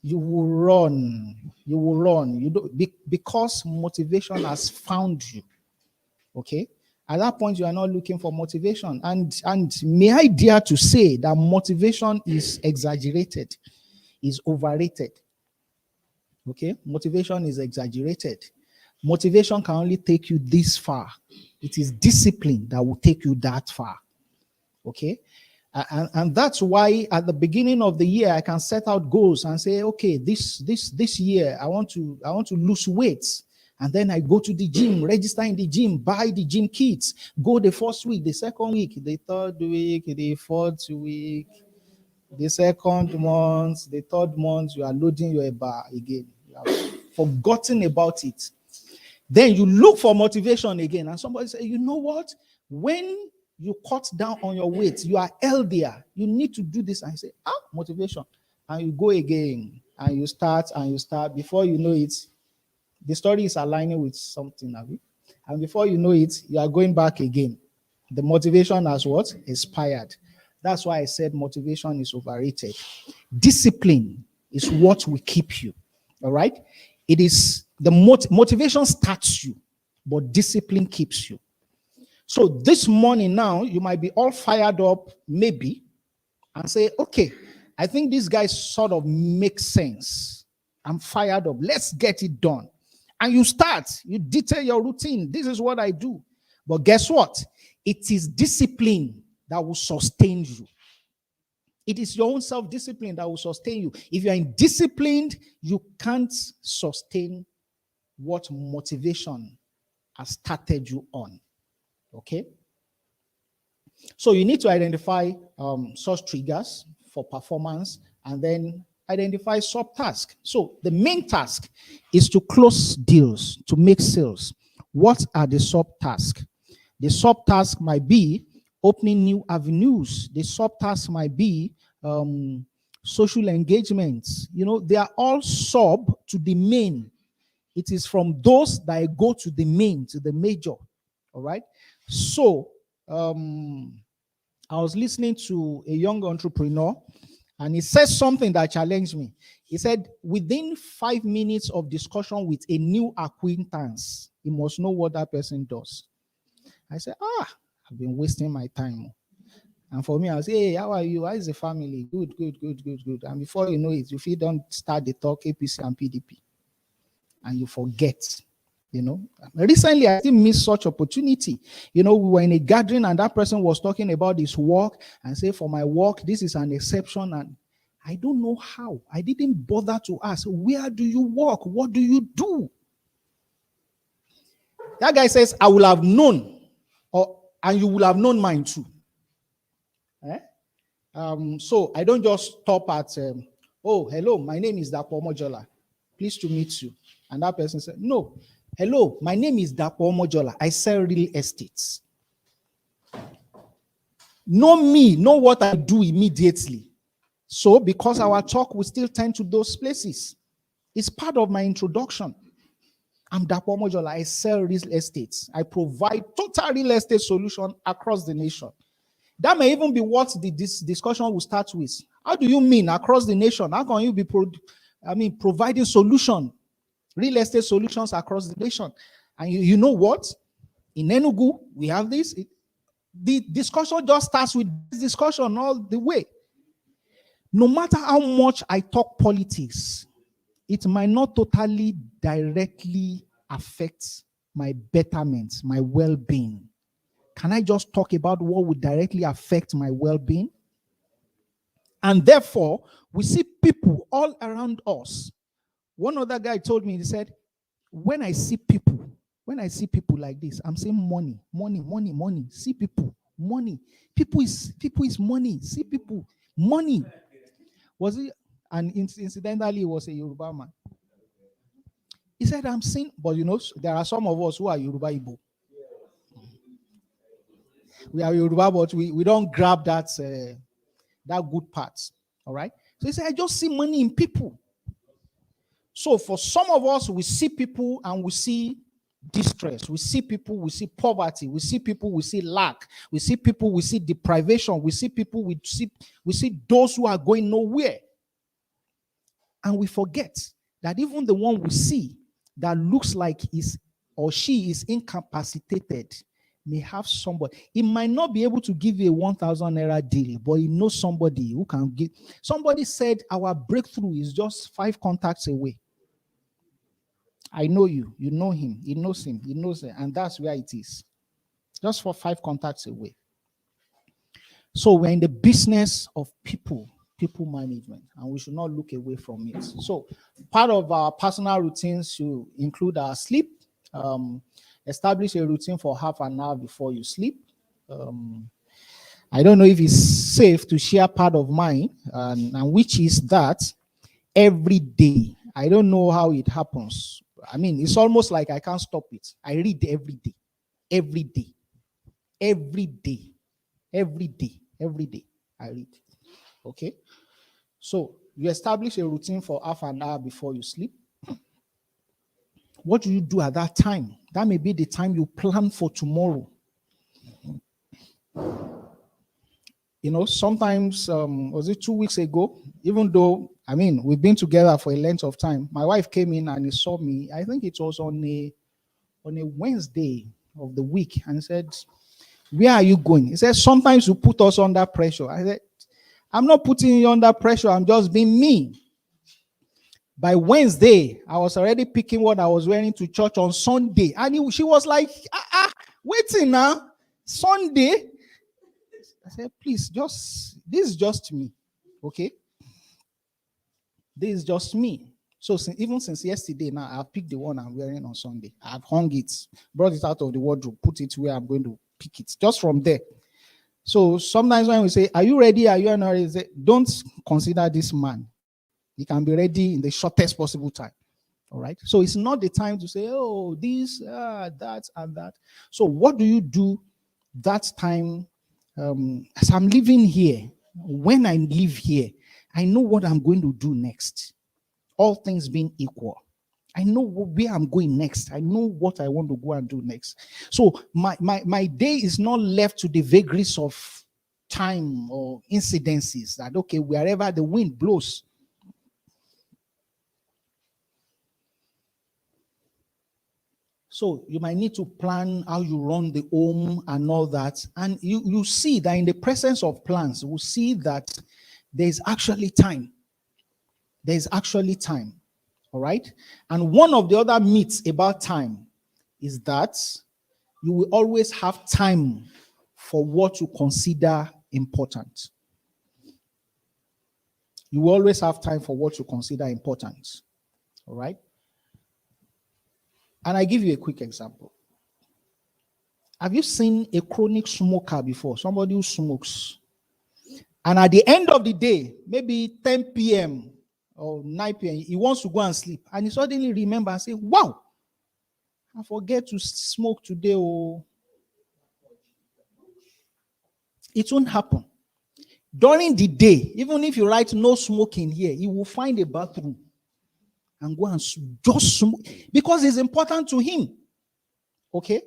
You will run. You will run. You don't, because motivation has found you. Okay? At that point, you are not looking for motivation. And may I dare to say that motivation is exaggerated, is overrated. Okay? Motivation is exaggerated. Motivation can only take you this far. It is discipline that will take you that far. Okay? And that's why at the beginning of the year, I can set out goals and say, okay, this year, I want to lose weight. And then I go to the gym, register in the gym, buy the gym kits, go the first week, the second week, the third week, the fourth week, the second month, the third month, you are loading your bar again. You have forgotten about it. Then you look for motivation again. And somebody say, you know what? When you cut down on your weight, you are healthier. You need to do this. And you say, motivation. And you go again. And you start. Before you know it, the story is aligning with something. And before you know it, you are going back again. The motivation has what? Expired. That's why I said motivation is overrated. Discipline is what will keep you. All right? It is the motivation starts you, but discipline keeps you. So this morning now, you might be all fired up, maybe, and say, okay, I think this guy sort of makes sense. I'm fired up. Let's get it done. And you start, you detail your routine. This is what I do. But guess what? It is discipline that will sustain you. It is your own self-discipline that will sustain you. If you're indisciplined, you can't sustain what motivation has started you on. Okay? So you need to identify such triggers for performance and then identify sub-tasks. So the main task is to close deals, to make sales. What are the sub-tasks? The sub-task might be opening new avenues. The sub-task might be social engagements. They are all sub to the main. It is from those that I go to the main, to the major. All right? So I was listening to a young entrepreneur, and he said something that challenged me. He said, within 5 minutes of discussion with a new acquaintance, he must know what that person does. I said, I've been wasting my time. And for me, I was, hey, how are you? How is the family? Good. And before you know it, if you don't start the talk, APC and PDP, and you forget. Recently I still missed such opportunity. We were in a gathering and that person was talking about his work and say, for my work, this is an exception. And I don't know how. I didn't bother to ask, where do you work? What do you do? That guy says, I will have known, and you will have known mine too. So I don't just stop at, oh, hello, my name is Dapo Mojola. Pleased to meet you. And that person said, no. Hello, my name is Dapo Mojola. I sell real estates. Know me, know what I do immediately. So, because our talk will still tend to those places, it's part of my introduction. I'm Dapo Mojola. I sell real estates. I provide total real estate solution across the nation. That may even be what this discussion will start with. How do you mean across the nation? How can you be providing solution? Real estate solutions across the nation. And you know what? In Enugu, we have this. The discussion just starts with this discussion all the way. No matter how much I talk politics, it might not totally directly affect my betterment, my well-being. Can I just talk about what would directly affect my well-being? And therefore, we see people all around us. One other guy told me, he said, when I see people like this, I'm saying money, money, money, money. See people, money. People is money. See people, money. Was it? And incidentally, he was a Yoruba man. He said, I'm seeing, but there are some of us who are Yoruba Igbo. We are Yoruba, but we don't grab that good part. All right. So he said, I just see money in people. So for some of us, we see people and we see distress. We see people, we see poverty. We see people, we see lack. We see people, we see deprivation. We see people, we see those who are going nowhere. And we forget that even the one we see that looks like is or she is incapacitated may have somebody. He might not be able to give you a 1,000 naira deal, but he knows somebody who can give. Somebody said our breakthrough is just 5 contacts away. I know you. You know him. He knows him. He knows it. And that's where it is. Just for 5 contacts away. So we're in the business of people management, and we should not look away from it. So part of our personal routines should include our sleep. Establish a routine for half an hour before you sleep. I don't know if it's safe to share part of mine, and which is that every day. I don't know how it happens. I mean, it's almost like I can't stop it. I read every day. Every day. Every day. Every day. Every day. I read. Okay? So you establish a routine for half an hour before you sleep. What do you do at that time? That may be the time you plan for tomorrow. Sometimes, was it 2 weeks ago? Even though, we've been together for a length of time. My wife came in and he saw me. I think it was on a Wednesday of the week, and said, "Where are you going?" He said, "Sometimes you put us under pressure." I said, "I'm not putting you under pressure. I'm just being me." By Wednesday, I was already picking what I was wearing to church on Sunday. And she was like, waiting now. Sunday? I said, please, this is just me. Okay? This is just me. So even since yesterday now, I've picked the one I'm wearing on Sunday. I've hung it, brought it out of the wardrobe, put it where I'm going to pick it. Just from there. So sometimes when we say, "Are you ready? Are you not ready?" Don't consider this man. He can be ready in the shortest possible time. All right. So it's not the time to say, "Oh, this, that, and that." So what do you do that time? As I'm living here, when I live here, I know what I'm going to do next. All things being equal. I know where I'm going next. I know what I want to go and do next. So my day is not left to the vagaries of time or incidences that, okay, wherever the wind blows. So you might need to plan how you run the home and all that. And you see that in the presence of plans, we'll see that there's actually time. There's actually time. All right. And one of the other myths about time is that you will always have time for what you consider important. You will always have time for what you consider important. All right. And I give you a quick example. Have you seen a chronic smoker before? Somebody who smokes. And at the end of the day, maybe 10 p.m. or 9 p.m., he wants to go and sleep. And he suddenly remembers and say, "Wow, I forget to smoke today." Oh, it won't happen. During the day, even if you write "no smoking" here, he will find a bathroom and go and just smoke because it's important to him. Okay?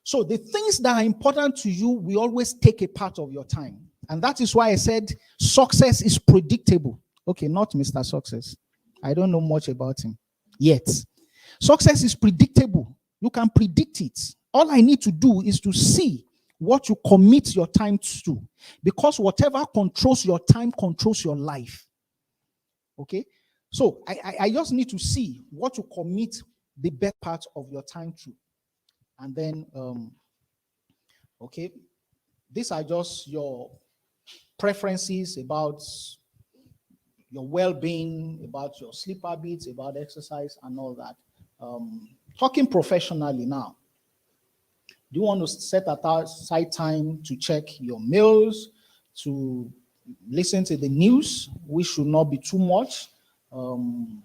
So the things that are important to you will always take a part of your time. And that is why I said success is predictable. Okay, not Mr. Success. I don't know much about him yet. Success is predictable. You can predict it. All I need to do is to see what you commit your time to, because whatever controls your time controls your life. Okay? So I just need to see what you commit the best part of your time to. And then, okay, these are just your preferences about your well-being, about your sleep habits, about exercise and all that. Talking professionally now, do you want to set aside time to check your mails, to listen to the news, which should not be too much? You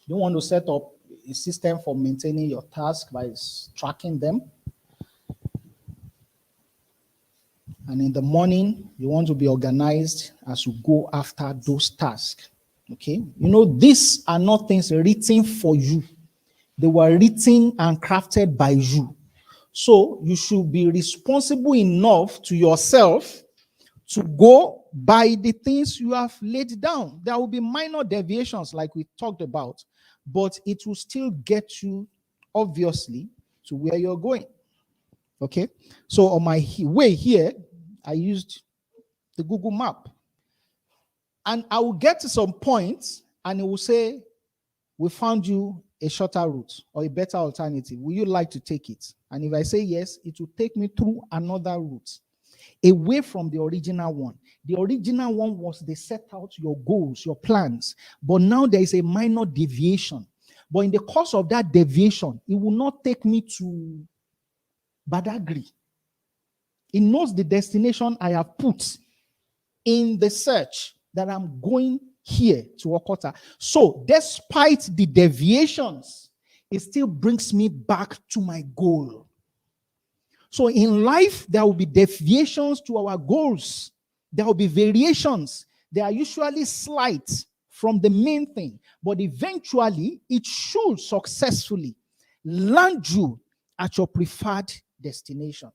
want to set up a system for maintaining your task by tracking them. And in the morning, you want to be organized as you go after those tasks. Okay? You know, these are not things written for you. They were written and crafted by you. So you should be responsible enough to yourself to go by the things you have laid down. There will be minor deviations like we talked about, but it will still get you, obviously, to where you're going. Okay? So on my way here, I used the Google map. And I will get to some points and it will say, we found you a shorter route or a better alternative. Will you like to take it? And if I say yes, it will take me through another route, away from the original one. The original one was they set out your goals, your plans. But now there is a minor deviation. But in the course of that deviation, it will not take me to Badagry. It knows the destination I have put in the search that I'm going here to Okota. So despite the deviations, it still brings me back to my goal. So in life, there will be deviations to our goals. There will be variations. They are usually slight from the main thing, but eventually it should successfully land you at your preferred destination.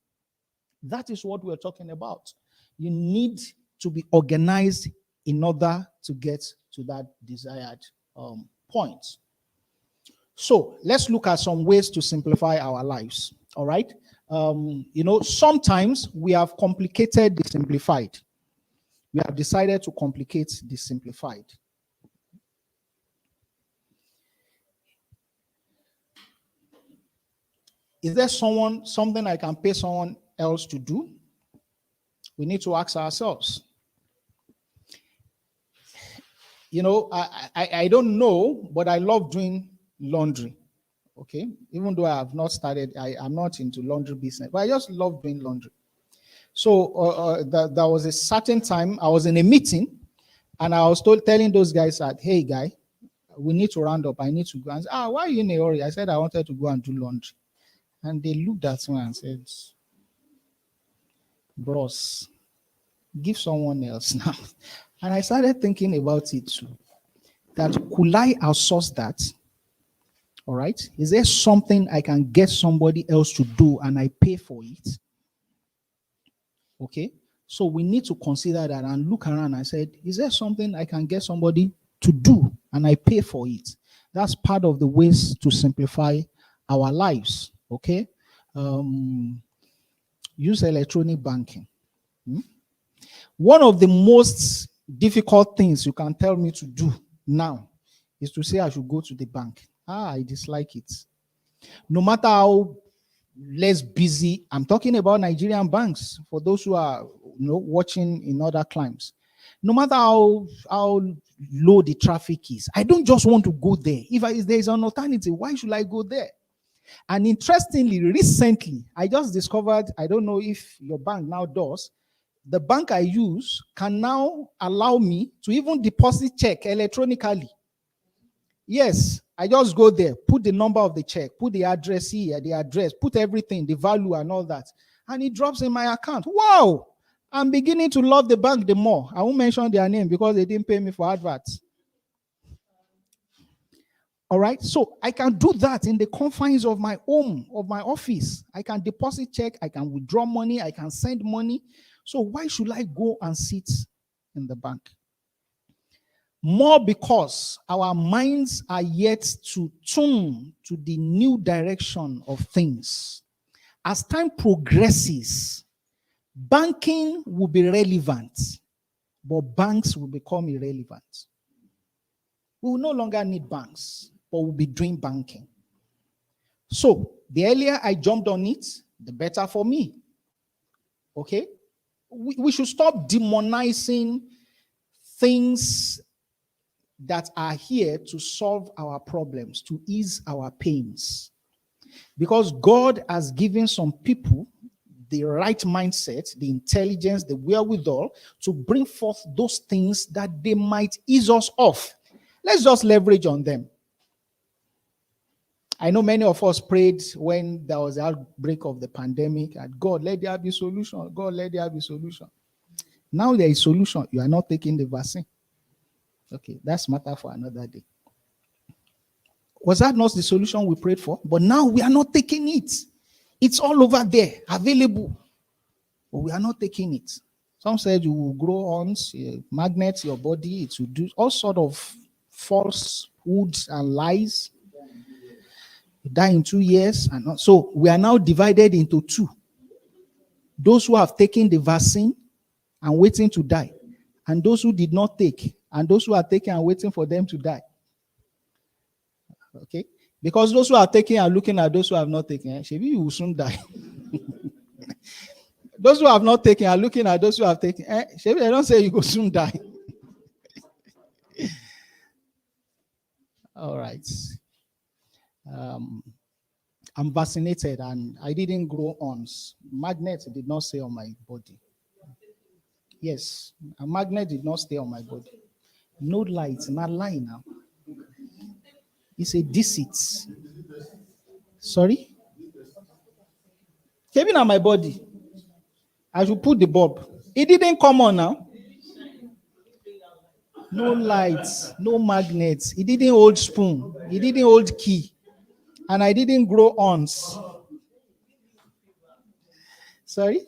That is what we're talking about. You need to be organized in order to get to that desired point. So let's look at some ways to simplify our lives. All right. You know, sometimes we have complicated the simplified. We have decided to complicate the simplified. Is there something I can pay someone else to do? We need to ask ourselves. You know, I don't know, but I love doing laundry. Okay, even though I have not started, I'm not into laundry business, but I just love doing laundry. So there was a certain time I was in a meeting, and I was telling those guys that, hey, guy, we need to round up. I need to go. And say, why are you in a hurry? I said I wanted to go and do laundry, and they looked at me and said, bros, give someone else now. And I started thinking about it too. That could I outsource that? All right. Is there something I can get somebody else to do and I pay for it? Okay. So we need to consider that and look around. I said, is there something I can get somebody to do and I pay for it? That's part of the ways to simplify our lives. Okay. Use electronic banking. One of the most difficult things you can tell me to do now is to say I should go to the bank. I dislike it. No matter how less busy, I'm talking about Nigerian banks for those who are watching in other climes. No matter how low the traffic is, I don't just want to go there. If there is an alternative, why should I go there? And interestingly, recently, I just discovered, I don't know if your bank now does, the bank I use can now allow me to even deposit check electronically. Yes, I just go there, put the number of the check, put the address here, the address, put everything, the value and all that, and it drops in my account. Wow! I'm beginning to love the bank the more. I won't mention their name because they didn't pay me for adverts. All right, so I can do that in the confines of my home, of my office. I can deposit check, I can withdraw money, I can send money. So why should I go and sit in the bank? More because our minds are yet to tune to the new direction of things. As time progresses, Banking will be relevant, but banks will become irrelevant. We will no longer need banks, but we'll be doing banking. So the earlier I jumped on it, the better for me. Okay? We should stop demonizing things that are here to solve our problems, to ease our pains. Because God has given some people the right mindset, the intelligence, the wherewithal to bring forth those things that they might ease us off. Let's just leverage on them. I know many of us prayed when there was the outbreak of the pandemic, and God, let there be solution. God, let there be solution. Now there is solution. You are not taking the vaccine. Okay, that's matter for another day. Was that not the solution we prayed for? But now we are not taking it. It's all over there, available. But we are not taking it. Some said you will grow on magnets, your body, it will do all sort of falsehoods and lies. You die in 2 years. And so we are now divided into two. Those who have taken the vaccine and waiting to die, and those who did not take, and those who are taking and waiting for them to die. Okay? Because those who are taking are looking at those who have not taken. Maybe you will soon die. Those who have not taken are looking at those who have taken. Maybe they don't say you will soon die. All right. I'm vaccinated and I didn't grow ons. Magnet did not stay on my body. Yes, a magnet did not stay on my body. No light, not lie now. It's a deceit. Sorry? Came in on my body. I should put the bulb. It didn't come on now. No lights, no magnets. It didn't hold spoon. It didn't hold key. And I didn't grow ons. Sorry?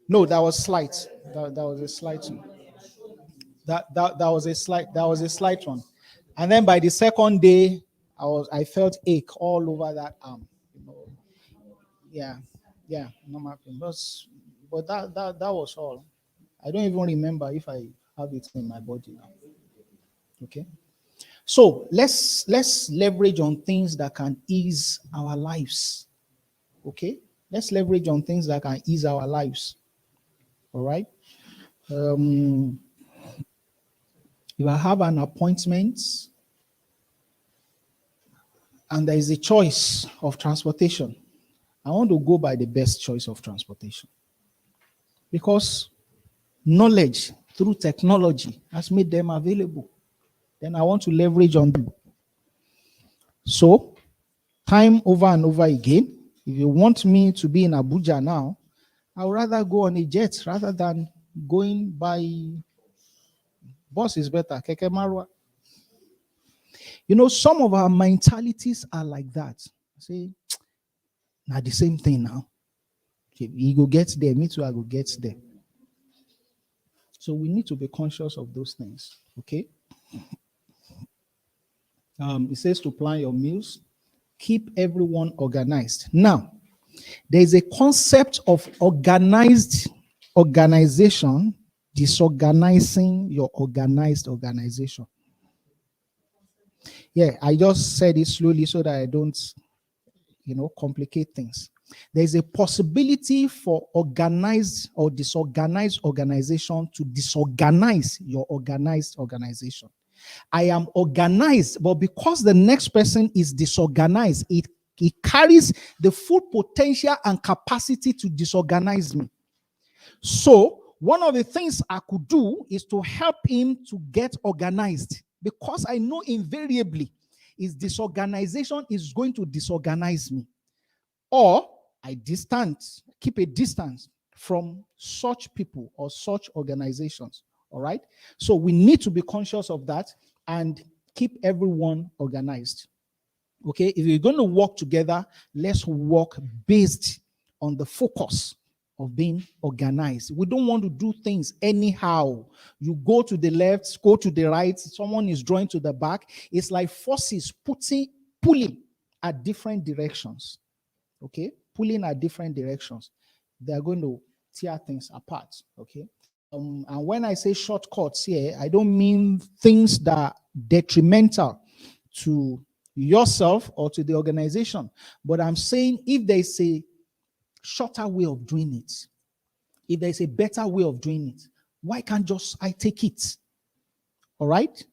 No, that was slight. That was a slight one. That was a slight one. And then by the second day, I felt ache all over that arm. Yeah, normal pain. But that was all. I don't even remember if I have it in my body now. Okay. So let's leverage on things that can ease our lives. Okay? Let's leverage on things that can ease our lives. All right? If I have an appointment and there is a choice of transportation, I want to go by the best choice of transportation. Because knowledge through technology has made them available. Then I want to leverage on them. So, time over and over again, if you want me to be in Abuja now, I would rather go on a jet rather than going by bus is better. Keke Marwa. Some of our mentalities are like that. Say, now the same thing now. You go get there, me too, I go get there. So we need to be conscious of those things. Okay? It says to plan your meals, keep everyone organized. Now, there is a concept of organization, disorganizing your organized organization. Yeah, I just said it slowly so that I don't, complicate things. There is a possibility for organized or disorganized organization to disorganize your organized organization. I am organized, but because the next person is disorganized, it carries the full potential and capacity to disorganize me. So, one of the things I could do is to help him to get organized, because I know invariably his disorganization is going to disorganize me. Or I keep a distance from such people or such organizations. All right. So we need to be conscious of that and keep everyone organized. Okay. If you're going to work together, let's work based on the focus of being organized. We don't want to do things anyhow. You go to the left, go to the right, someone is drawing to the back. It's like forces pulling at different directions. Okay. Pulling at different directions. they are going to tear things apart. Okay. And when I say shortcuts here, I don't mean things that are detrimental to yourself or to the organization, but I'm saying if there's a shorter way of doing it, if there's a better way of doing it, why can't just I take it? All right.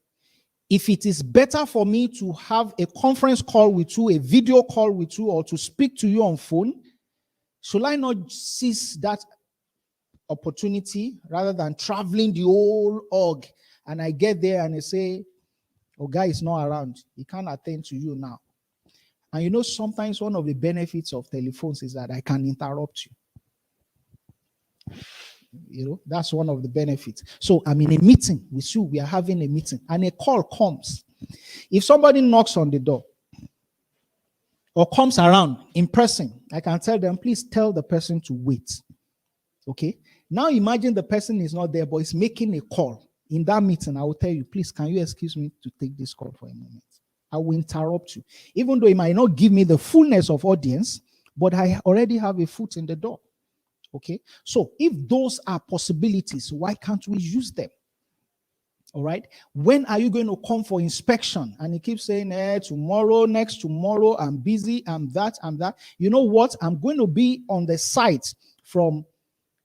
If it is better for me to have a conference call with you, a video call with you, or to speak to you on phone, should I not seize that opportunity rather than traveling the whole org and I get there and they say, oh, guy is not around, he can't attend to you now. And you know, sometimes one of the benefits of telephones is that I can interrupt you. You know, that's one of the benefits. So I'm in a meeting with you, we are having a meeting, and a call comes. If somebody knocks on the door or comes around in person, I can tell them, please tell the person to wait. Okay. Now imagine the person is not there, but is making a call. In that meeting, I will tell you, please, can you excuse me to take this call for a moment? I will interrupt you. Even though it might not give me the fullness of audience, but I already have a foot in the door. Okay. So if those are possibilities, why can't we use them? All right. When are you going to come for inspection? And he keeps saying, tomorrow, next tomorrow, I'm busy, I'm that, I'm that. You know what? I'm going to be on the site from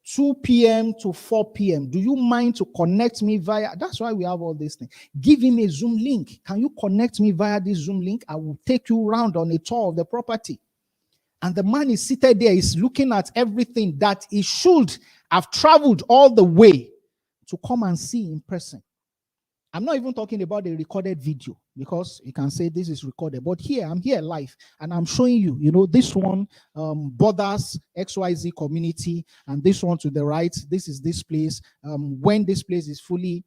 2 p.m. to 4 p.m. Do you mind to connect me via? That's why we have all these things. Give him a Zoom link. Can you connect me via this Zoom link? I will take you around on a tour of the property. And the man is seated there, is looking at everything that he should have traveled all the way to come and see in person. I'm not even talking about the recorded video, because you can say this is recorded, but here, I'm here live, and I'm showing you, you know, this one borders XYZ community, and this one to the right, this is this place. When this place is fully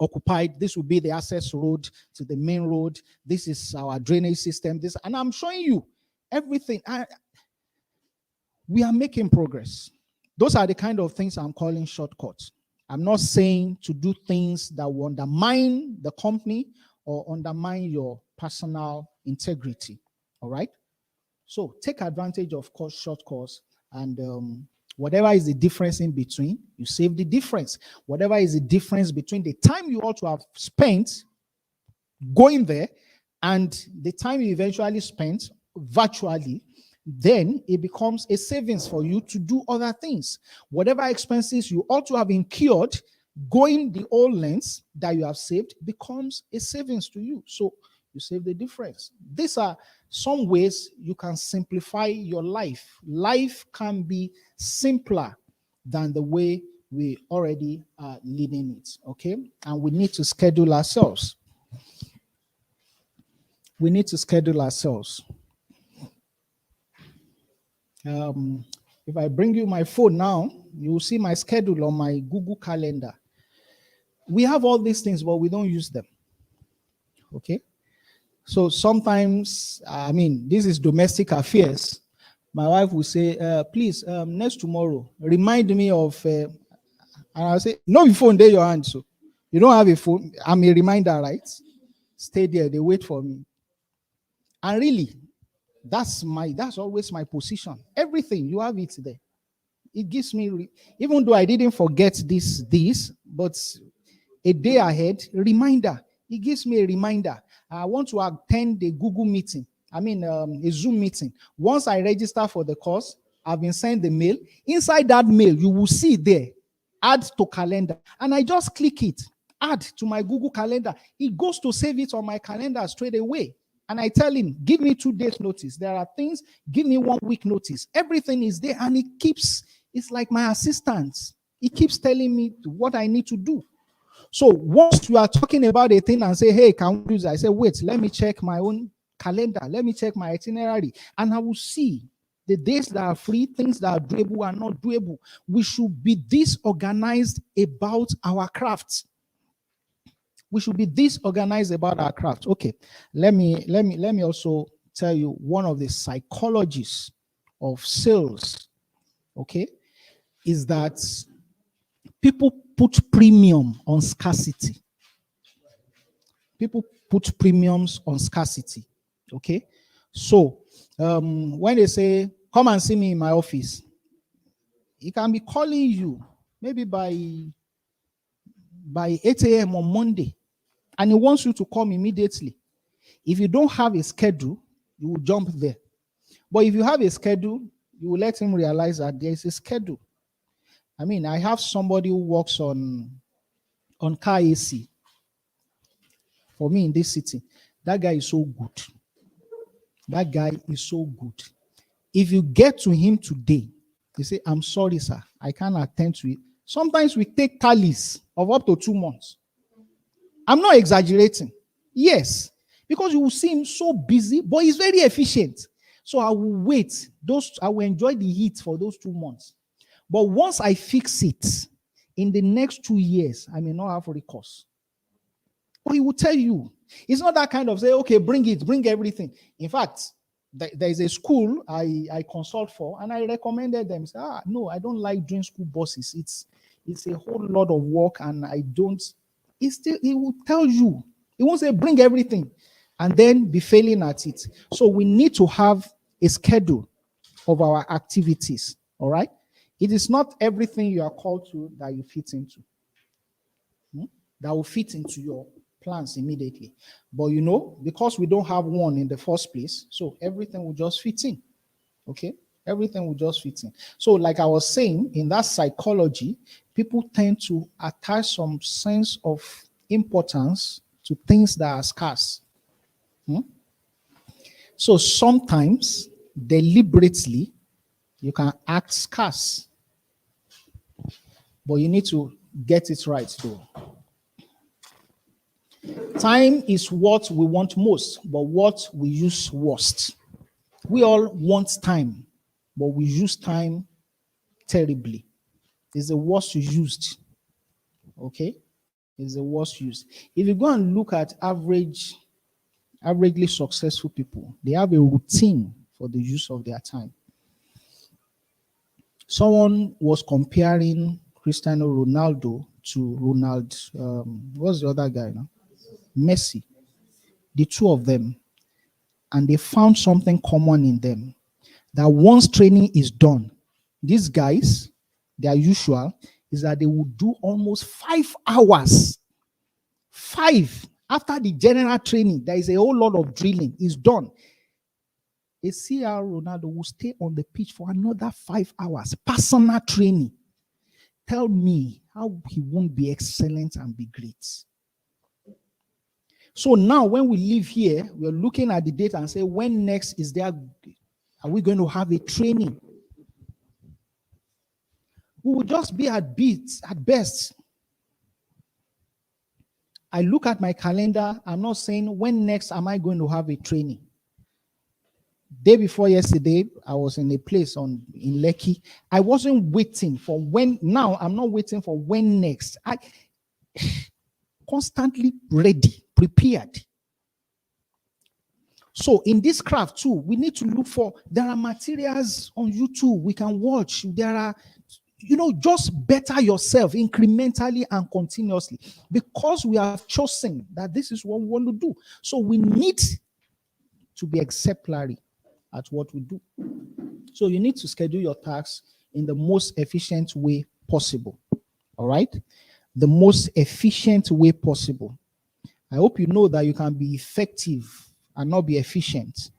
occupied, this will be the access road to the main road. This is our drainage system, this, and I'm showing you everything. We are making progress. Those are the kind of things I'm calling shortcuts. I'm not saying to do things that will undermine the company or undermine your personal integrity. All right. So take advantage of shortcuts, and whatever is the difference in between, you save the difference. Whatever is the difference between the time you ought to have spent going there and the time you eventually spent virtually, then it becomes a savings for you to do other things. Whatever expenses you ought to have incurred going the old lengths that you have saved becomes a savings to you. So you save the difference. These are some ways you can simplify your life. Life can be simpler than the way we already are leading it. Okay? And we need to schedule ourselves. We need to schedule ourselves. If I bring you my phone now, you will see my schedule on my Google Calendar. We have all these things, but we don't use them. Okay? So sometimes, this is domestic affairs. My wife will say, please, next tomorrow, remind me of, and I'll say, no, your phone, there your hand. So you don't have a phone. I'm a reminder, right? Stay there, they wait for me. And really, that's always my position. Everything, you have it there. It gives me, even though I didn't forget this, but a day ahead, reminder. It gives me a reminder. I want to attend a Google meeting. A Zoom meeting. Once I register for the course, I've been sent the mail. Inside that mail, you will see there, add to calendar. And I just click it, add to my Google Calendar. It goes to save it on my calendar straight away. And I tell him, give me 2 days notice. There are things, give me 1 week notice. Everything is there, and it's like my assistant. It keeps telling me what I need to do. So once you are talking about a thing and say, hey, can we do this? I say, wait, let me check my own calendar. Let me check my itinerary. And I will see the days that are free, things that are doable and not doable. We should be disorganized about our crafts. We should be disorganized about our craft. Okay, let me also tell you one of the psychologies of sales. Okay, is that people put premium on scarcity. People put premiums on scarcity. Okay, so when they say, come and see me in my office, he can be calling you maybe by 8 a.m. on Monday, and he wants you to come immediately. If you don't have a schedule, you will jump there. But if you have a schedule, you will let him realize that there is a schedule. I mean, I have somebody who works on car AC for me in this city. That guy is so good. That guy is so good. If you get to him today, you say, I'm sorry, sir, I can't attend to it. Sometimes we take tallies of up to 2 months. I'm not exaggerating. Yes, because you will see him so busy, but he's very efficient. So I will wait. I will enjoy the heat for those 2 months. But once I fix it, in the next 2 years, I may not have recourse. But he will tell you. It's not that kind of say, okay, bring everything. In fact, there is a school I consult for, and I recommended them. Say, no, I don't like doing school buses. It's a whole lot of work, and I don't. He will tell you. He won't say bring everything, and then be failing at it. So we need to have a schedule of our activities. All right. It is not everything you are called to that you fit into. That will fit into your plans immediately. But because we don't have one in the first place, so everything will just fit in. Okay? Everything will just fit in. So, like I was saying, in that psychology, people tend to attach some sense of importance to things that are scarce. So sometimes, deliberately, you can act scarce. But you need to get it right, though. Time is what we want most, but what we use worst. We all want time, but we use time terribly. It's the worst used. Okay? It's the worst used. If you go and look at averagely successful people, they have a routine for the use of their time. Someone was comparing Cristiano Ronaldo to what's the other guy now? Messi. The two of them. And they found something common in them. That once training is done, these guys, their usual is that they will do almost 5 hours. 5. After the general training, there is a whole lot of drilling. It's done. A CR Ronaldo will stay on the pitch for another 5 hours. Personal training. Tell me how he won't be excellent and be great. So now when we leave here, we're looking at the date and say, when next are we going to have a training? We will just be at best. I look at my calendar. I'm not saying when next am I going to have a training. Day before yesterday, I was in a place in Lekki. I wasn't waiting for when. Now I'm not waiting for when next. I constantly ready, prepared. So in this craft too, we need to look for, there are materials on YouTube we can watch. There are, just better yourself incrementally and continuously, because we have chosen that this is what we want to do. So we need to be exemplary at what we do. So you need to schedule your tasks in the most efficient way possible. All right? The most efficient way possible. I hope you know that you can be effective and not be efficient.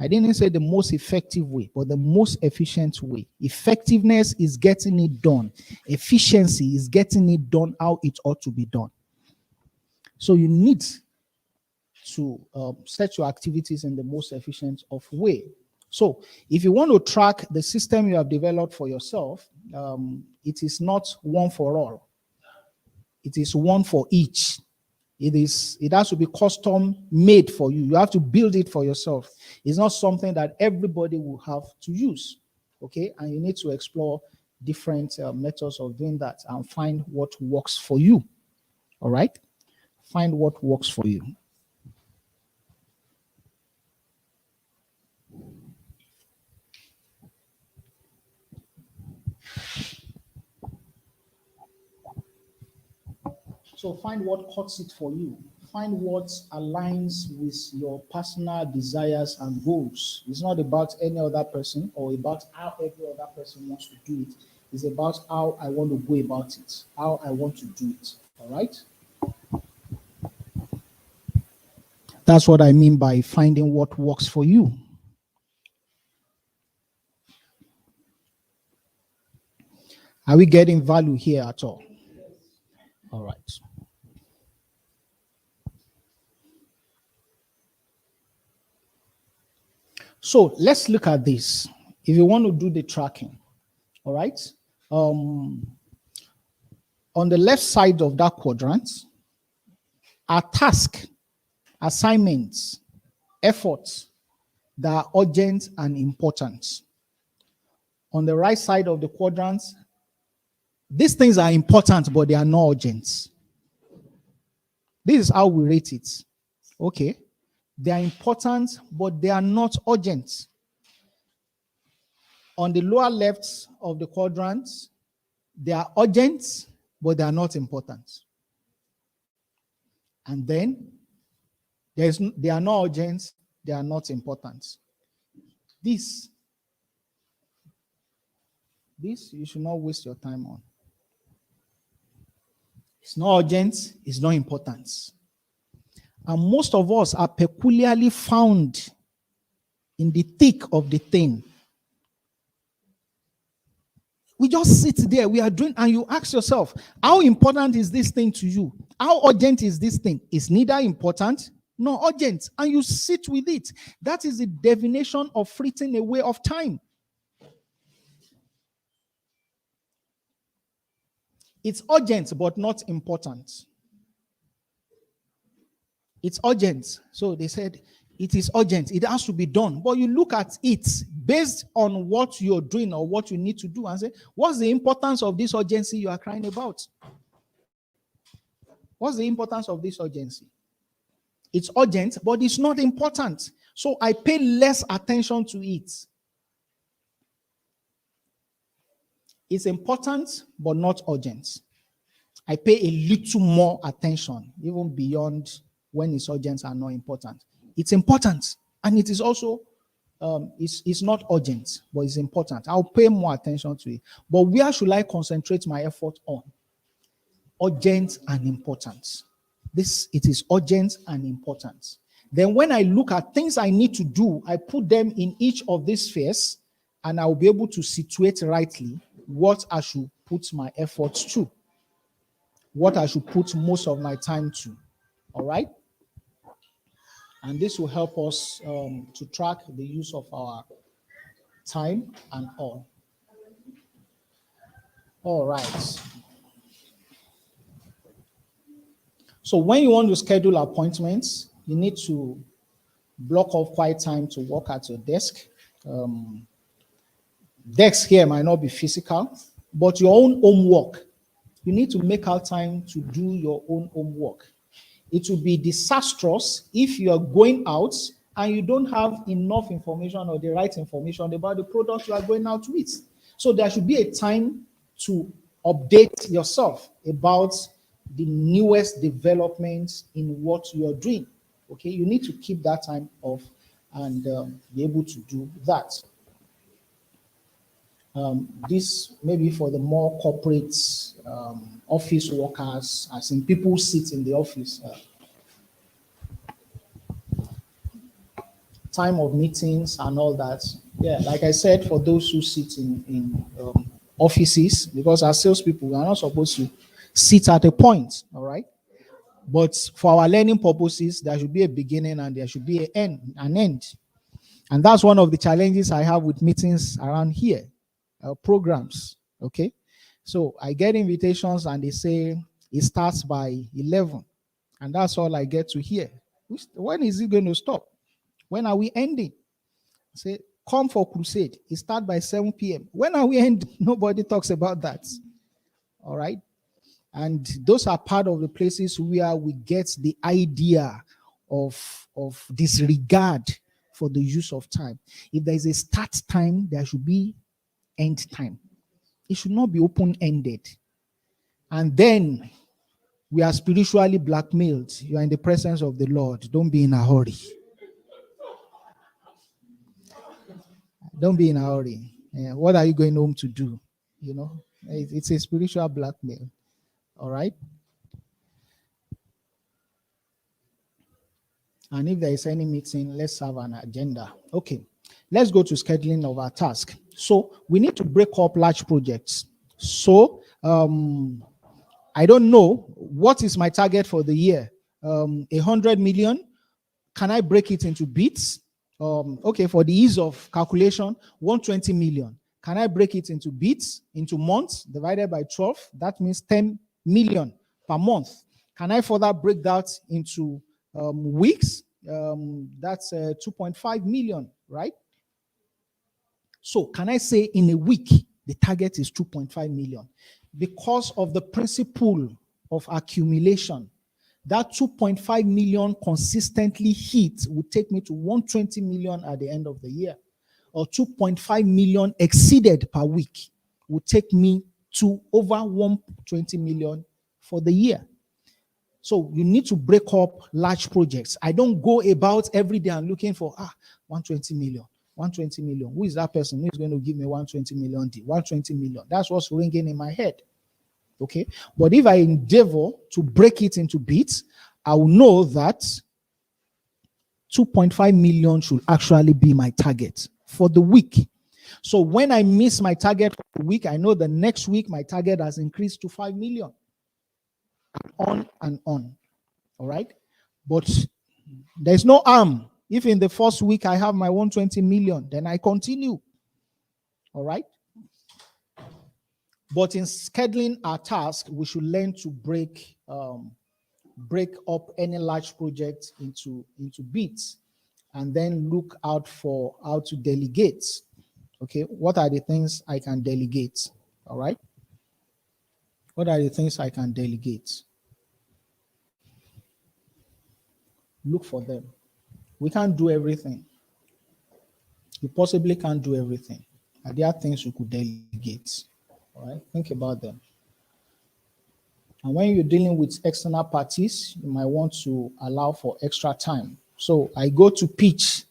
I didn't say the most effective way, but the most efficient way. Effectiveness is getting it done. Efficiency is getting it done how it ought to be done. So you need to set your activities in the most efficient of way. So if you want to track the system you have developed for yourself, it is not one for all. It is one for each. It has to be custom made for you. You have to build it for yourself. It's not something that everybody will have to use. Okay? And you need to explore different methods of doing that and find what works for you. All right? Find what works for you. So find what cuts it for you. Find what aligns with your personal desires and goals. It's not about any other person or about how every other person wants to do it. It's about how I want to go about it, how I want to do it. All right? That's what I mean by finding what works for you. Are we getting value here at all? All right. So let's look at this. If you want to do the tracking, all right? On the left side of that quadrant are tasks, assignments, efforts that are urgent and important. On the right side of the quadrant, these things are important, but they are not urgent. This is how we rate it. Okay. They are important, but they are not urgent. On the lower left of the quadrant, they are urgent, but they are not important. And then they are not urgent, they are not important. This you should not waste your time on. It's not urgent, it's not important. And most of us are peculiarly found in the thick of the thing. We just sit there, we are doing, and you ask yourself, how important is this thing to you? How urgent is this thing? It's neither important nor urgent, and you sit with it. That is the definition of frittering away of time. It's urgent, but not important. It's urgent. So they said, it is urgent. It has to be done. But you look at it based on what you're doing or what you need to do and say, what's the importance of this urgency you are crying about? What's the importance of this urgency? It's urgent, but it's not important. So I pay less attention to it. It's important, but not urgent. I pay a little more attention, even beyond when it's urgent and not important. It's important, and it is also, it's not urgent, but it's important. I'll pay more attention to it. But where should I concentrate my effort on? Urgent and important. It is urgent and important. Then when I look at things I need to do, I put them in each of these spheres, and I'll be able to situate rightly what I should put my efforts to, what I should put most of my time to. All right? And this will help us to track the use of our time and all. All right. So when you want to schedule appointments, you need to block off quiet time to work at your desk. Desk here might not be physical, but your own homework. You need to make out time to do your own homework. It will be disastrous if you are going out and you don't have enough information or the right information about the product you are going out with. So there should be a time to update yourself about the newest developments in what you are doing. Okay, you need to keep that time off and be able to do that. This maybe for the more corporate office workers, as in people who sit in the office. Time of meetings and all that. Yeah, like I said, for those who sit in offices, because as salespeople, we are not supposed to sit at a point, all right? But for our learning purposes, there should be a beginning and there should be an end. And that's one of the challenges I have with meetings around here, programs, okay? So I get invitations and they say it starts by 11, and that's all I get to hear. When is it going to stop? When are we ending? Say, come for crusade. It starts by 7 p.m. When are we ending? Nobody talks about that. All right? And those are part of the places where we get the idea of disregard for the use of time. If there is a start time, there should be end time. It should not be open-ended. And then We are spiritually blackmailed. You are in the presence of the Lord. Don't be in a hurry. Don't be in a hurry. What are you going home to do? You know, it's a spiritual blackmail. All right. And if there is any meeting, let's have an agenda. Okay. Let's go to scheduling of our task. So we need to break up large projects. So I don't know what is my target for the year. 100 million. Can I break it into bits? Okay, for the ease of calculation, 120 million. Can I break it into bits, into months, divided by 12? That means 10 million per month. Can I further break that into weeks? That's 2.5 million, right? So can I say in a week, the target is 2.5 million? Because of the principle of accumulation, that 2.5 million consistently hit would take me to 120 million at the end of the year. Or 2.5 million exceeded per week would take me to over 120 million for the year. So you need to break up large projects. I don't go about every day and looking for 120 million. 120 million. Who is that person who is going to give me 120 million? 120 million. That's what's ringing in my head. Okay. But if I endeavor to break it into bits, I will know that 2.5 million should actually be my target for the week. So when I miss my target for the week, I know the next week my target has increased to 5 million. On and on. All right. But there's no harm. If in the first week I have my 120 million, then I continue. All right. But in scheduling our task, we should learn to break up any large project into bits, and then look out for how to delegate. Okay, what are the things I can delegate? All right. What are the things I can delegate? Look for them. We can't do everything. You possibly can't do everything. And there are things you could delegate. All right, think about them. And when you're dealing with external parties, you might want to allow for extra time. So I go to pitch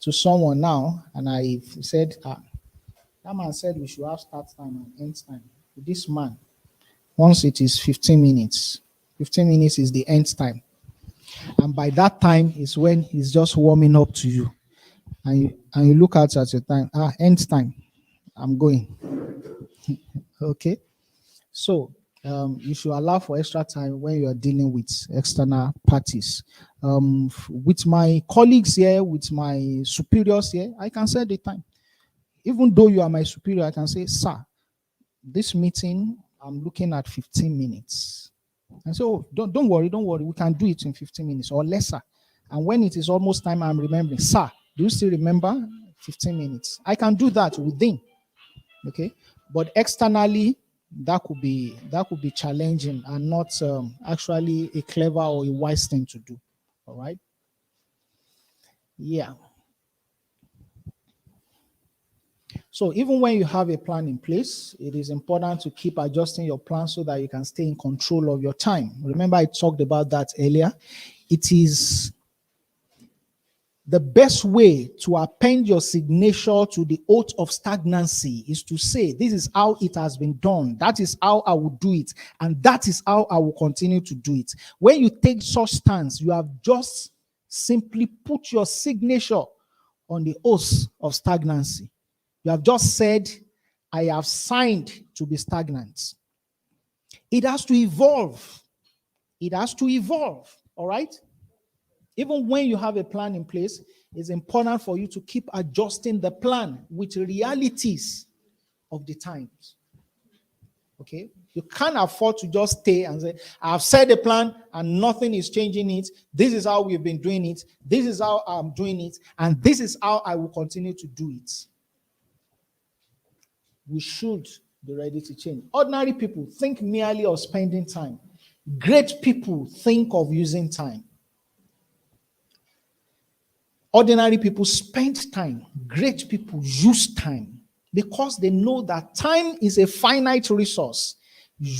to someone now, and I said, that man said we should have start time and end time. This man, once it is 15 minutes, 15 minutes is the end time. And by that time is when he's just warming up to you. And you look at your time, end time, I'm going. Okay. So you should allow for extra time when you are dealing with external parties. With my colleagues here, with my superiors here, I can set the time. Even though you are my superior, I can say, sir, this meeting, I'm looking at 15 minutes. And so don't worry, we can do it in 15 minutes or lesser. And when it is almost time, I'm remembering, sir, do you still remember 15 minutes? I can do that within. Okay. But externally, that could be challenging and not actually a clever or a wise thing to do. All right. Yeah. So even when you have a plan in place, it is important to keep adjusting your plan so that you can stay in control of your time. Remember, I talked about that earlier. It is the best way to append your signature to the oath of stagnancy is to say, this is how it has been done. That is how I will do it. And that is how I will continue to do it. When you take such stance, you have just simply put your signature on the oath of stagnancy. You have just said, I have signed to be stagnant. It has to evolve. It has to evolve. All right? Even when you have a plan in place, it's important for you to keep adjusting the plan with realities of the times. Okay? You can't afford to just stay and say, I've set a plan and nothing is changing it. This is how we've been doing it. This is how I'm doing it. And this is how I will continue to do it. We should be ready to change. Ordinary people think merely of spending time. Great people think of using time. Ordinary people spend time. Great people use time because they know that time is a finite resource.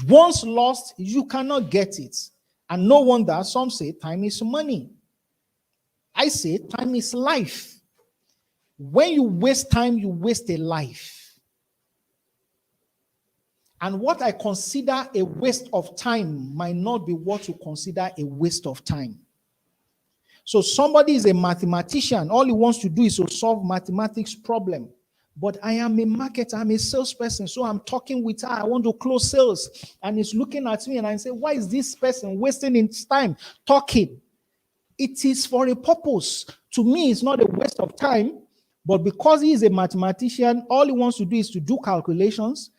Once lost, you cannot get it. And no wonder some say time is money. I say time is life. When you waste time, you waste a life. And what I consider a waste of time might not be what you consider a waste of time. So somebody is a mathematician. All he wants to do is to solve mathematics problem. But I am a marketer. I'm a salesperson. So I'm talking with her. I want to close sales. And he's looking at me and I say, why is this person wasting his time talking? It is for a purpose. To me, it's not a waste of time. But because he is a mathematician, all he wants to do is to do calculations.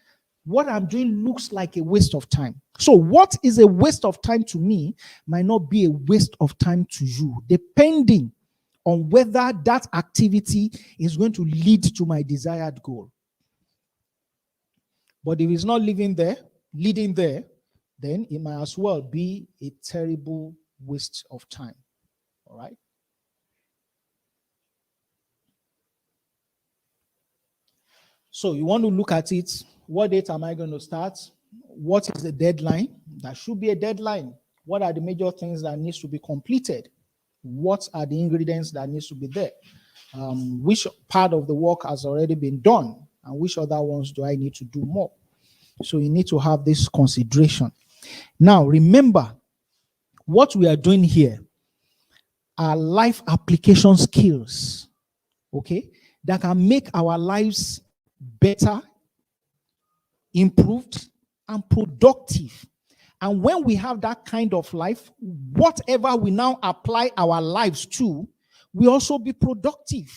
What I'm doing looks like a waste of time. So what is a waste of time to me might not be a waste of time to you, depending on whether that activity is going to lead to my desired goal. But if it's not leading there, then it might as well be a terrible waste of time. All right? So you want to look at it. What date am I going to start? What is the deadline? There should be a deadline. What are the major things that needs to be completed? What are the ingredients that needs to be there? Which part of the work has already been done? And which other ones do I need to do more? So you need to have this consideration. Now, remember, what we are doing here are life application skills, okay, that can make our lives better, improved, and productive. And when we have that kind of life, whatever we now apply our lives to, we also be productive.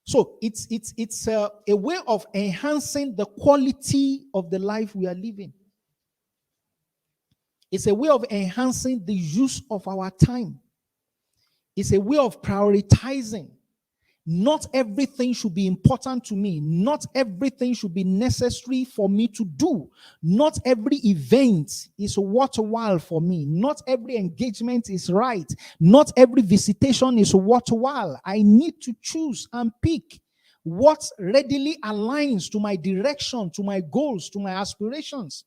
So it's a way of enhancing the quality of the life we are living. It's a way of enhancing the use of our time. It's a way of prioritizing. Not everything should be important to me. Not everything should be necessary for me to do. Not every event is worthwhile for me. Not every engagement is right. Not every visitation is worthwhile. I need to choose and pick what readily aligns to my direction, to my goals, to my aspirations.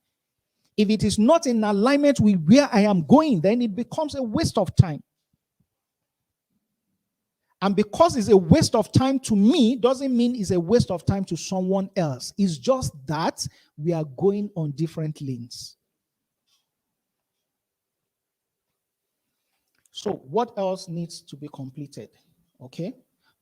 If it is not in alignment with where I am going, then it becomes a waste of time. And because it's a waste of time to me, doesn't mean it's a waste of time to someone else. It's just that we are going on different lanes. So what else needs to be completed? Okay.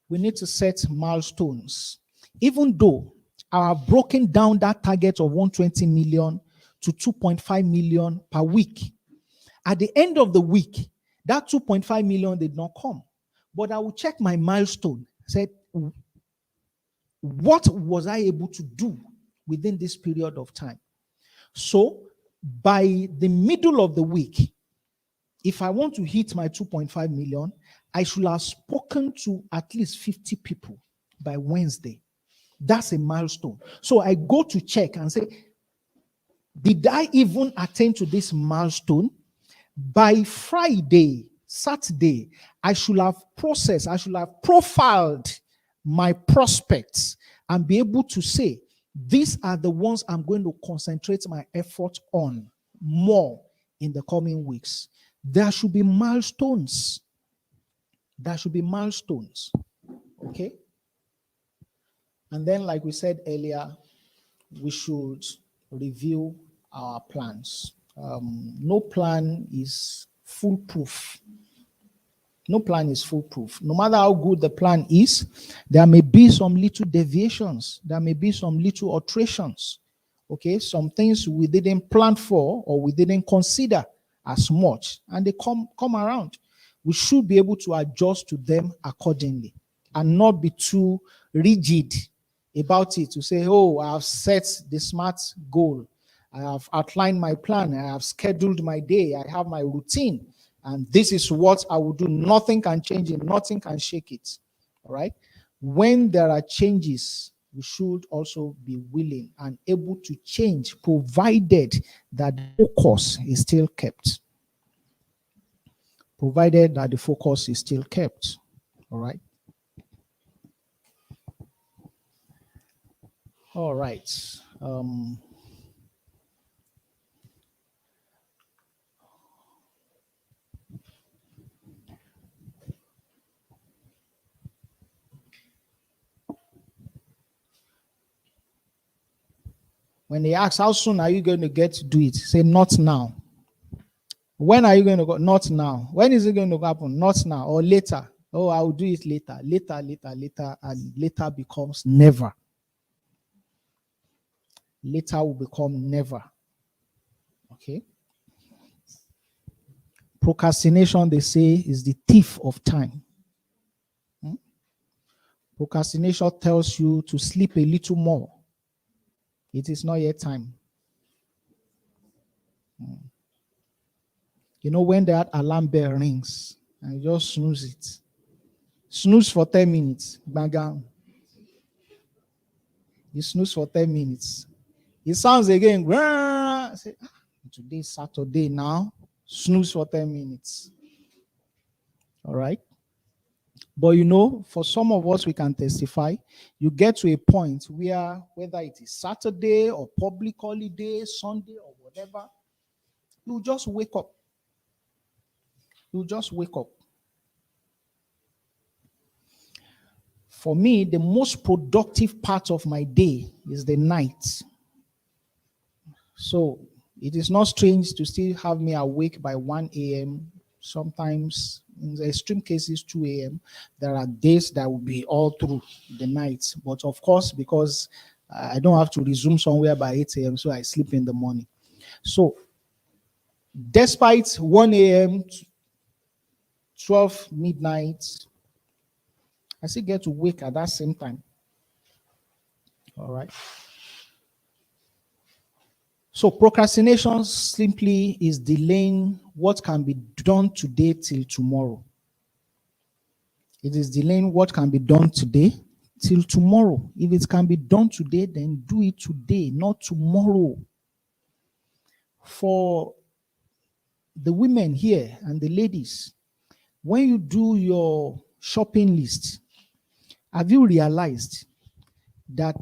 We need to set milestones. Even though I have broken down that target of 120 million to 2.5 million per week, at the end of the week, that 2.5 million did not come. But I will check my milestone. Said, what was I able to do within this period of time? So by the middle of the week, if I want to hit my 2.5 million, I should have spoken to at least 50 people by Wednesday. That's a milestone. So I go to check and say, did I even attain to this milestone? By Friday, Saturday, I should have processed, I should have profiled my prospects and be able to say, these are the ones I'm going to concentrate my effort on more in the coming weeks. There should be milestones. There should be milestones. Okay? And then, like we said earlier, we should review our plans. No plan is foolproof. No plan is foolproof. No matter how good the plan is, there may be some little deviations. There may be some little alterations. Okay, some things we didn't plan for or we didn't consider as much, and they come around. We should be able to adjust to them accordingly and not be too rigid about it to say, oh, I have set the SMART goal. I have outlined my plan. I have scheduled my day. I have my routine. And this is what I will do. Nothing can change it. Nothing can shake it. All right. When there are changes, we should also be willing and able to change, provided that the focus is still kept. Provided that the focus is still kept. All right. All right. When they ask, how soon are you going to get to do it? Say, not now. When are you going to go? Not now. When is it going to happen? Not now. Or later. Oh, I will do it later. Later, later, later. And later becomes never. Later will become never. Okay? Procrastination, they say, is the thief of time. Procrastination tells you to sleep a little more. It is not yet time. You know, when that alarm bell rings, and you just snooze it. Snooze for 10 minutes. Bang down. You snooze for 10 minutes. It sounds again. Say, today is Saturday now. Snooze for 10 minutes. All right. But you know, for some of us, we can testify. You get to a point where, whether it is Saturday or public holiday, Sunday or whatever, you just wake up. You just wake up. For me, the most productive part of my day is the night. So it is not strange to still have me awake by 1 a.m., sometimes in the extreme cases 2 a.m. There are days that will be all through the night. But of course, because I don't have to resume somewhere by 8 a.m., so I sleep in the morning. So despite 1 a.m. to 12 midnight, I still get to wake at that same time. All right. So procrastination simply is delaying what can be done today till tomorrow. It is delaying what can be done today till tomorrow. If it can be done today, then do it today, not tomorrow. For the women here and the ladies, when you do your shopping list, have you realized that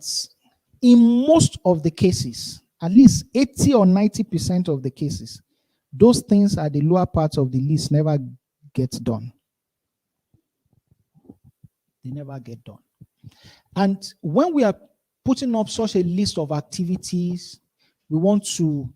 in most of the cases, at least 80 or 90% of the cases, those things at the lower part of the list never get done. They never get done. And when we are putting up such a list of activities, we want to,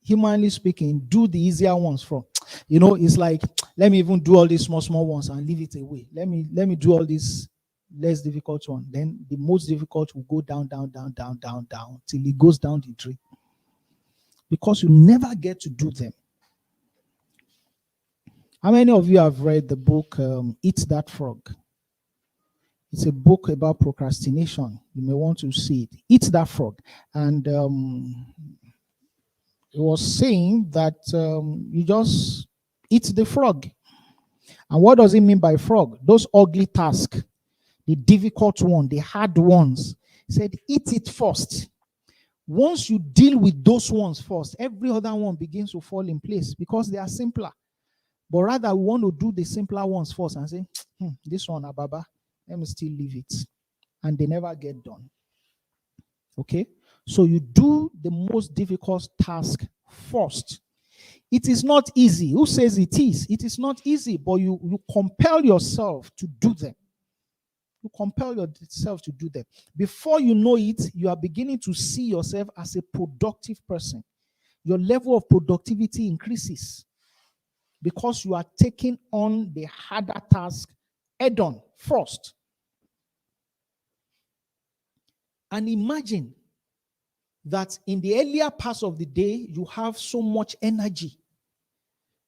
humanly speaking, do the easier ones from. You know, it's like, let me even do all these small ones and leave it away. Let me do all these less difficult one. Then the most difficult will go down till it goes down the drain. Because you never get to do them. How many of you have read the book Eat That Frog? It's a book about procrastination. You may want to see it. Eat That Frog. And it was saying that you just eat the frog. And what does it mean by frog? Those ugly tasks, the difficult one, the hard ones. He said, eat it first. Once you deal with those ones first, every other one begins to fall in place because they are simpler. But rather, we want to do the simpler ones first and say, this one, Ababa, let me still leave it. And they never get done. Okay? So you do the most difficult task first. It is not easy. Who says it is? It is not easy, but you compel yourself to do them. You compel yourself to do them. Before you know it, you are beginning to see yourself as a productive person. Your level of productivity increases because you are taking on the harder task head-on first. And imagine that in the earlier parts of the day, you have so much energy.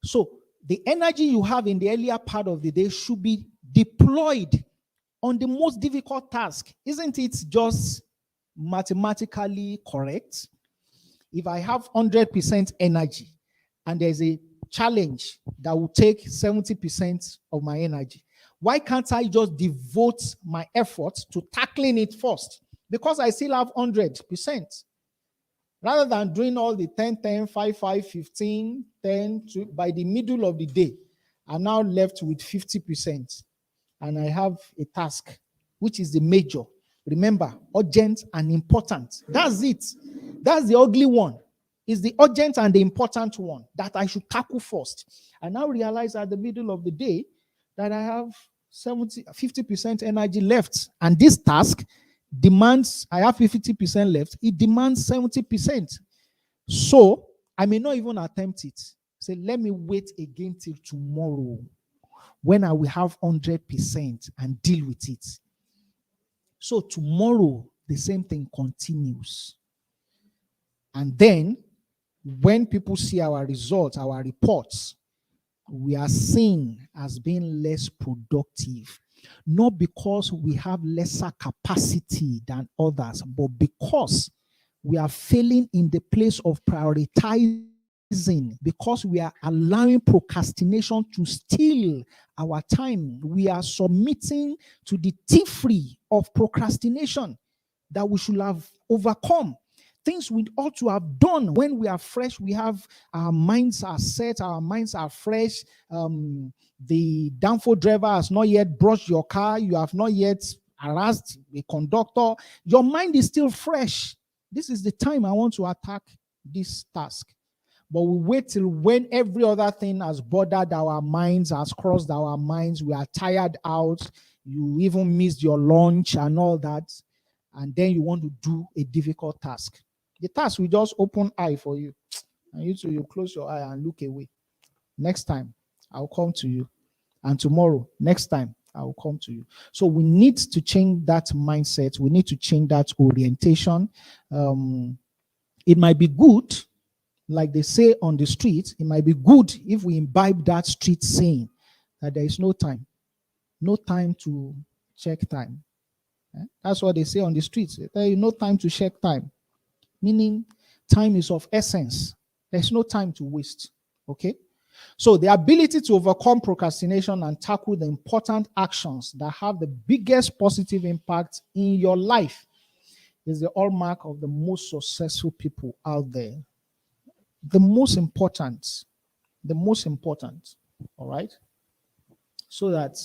So the energy you have in the earlier part of the day should be deployed on the most difficult task. Isn't it just mathematically correct? If I have 100% energy and there's a challenge that will take 70% of my energy, why can't I just devote my effort to tackling it first? Because I still have 100%. Rather than doing all the 10, 10, 5, 5, 15, 10, by the middle of the day, I'm now left with 50%. And I have a task, which is the major. Remember, urgent and important. That's it. That's the ugly one. It's the urgent and the important one that I should tackle first. I now realize at the middle of the day that I have 50% energy left. And this task demands, I have 50% left, it demands 70%. So I may not even attempt it. Say, let me wait again till tomorrow when I will have 100% and deal with it. So tomorrow, the same thing continues. And then when people see our results, our reports, we are seen as being less productive, not because we have lesser capacity than others, but because we are failing in the place of prioritizing, because we are allowing procrastination to steal our time. We are submitting to the thievery of procrastination that we should have overcome. Things we ought to have done when we are fresh. We have our minds are set, our minds are fresh. The downfall driver has not yet brushed your car. You have not yet harassed a conductor. Your mind is still fresh. This is the time I want to attack this task. But we wait till when every other thing has bothered our minds, has crossed our minds. We are tired out. You even missed your lunch and all that. And then you want to do a difficult task. The task will just open eye for you. And you close your eye and look away. Next time, I'll come to you. And tomorrow, next time, I will come to you. So we need to change that mindset. We need to change that orientation. It might be good, like they say on the street, it might be good if we imbibe that street saying that there is no time. No time to check time. That's what they say on the streets. There is no time to check time. Meaning time is of essence. There's no time to waste. Okay? So the ability to overcome procrastination and tackle the important actions that have the biggest positive impact in your life is the hallmark of the most successful people out there. The most important. All right? So that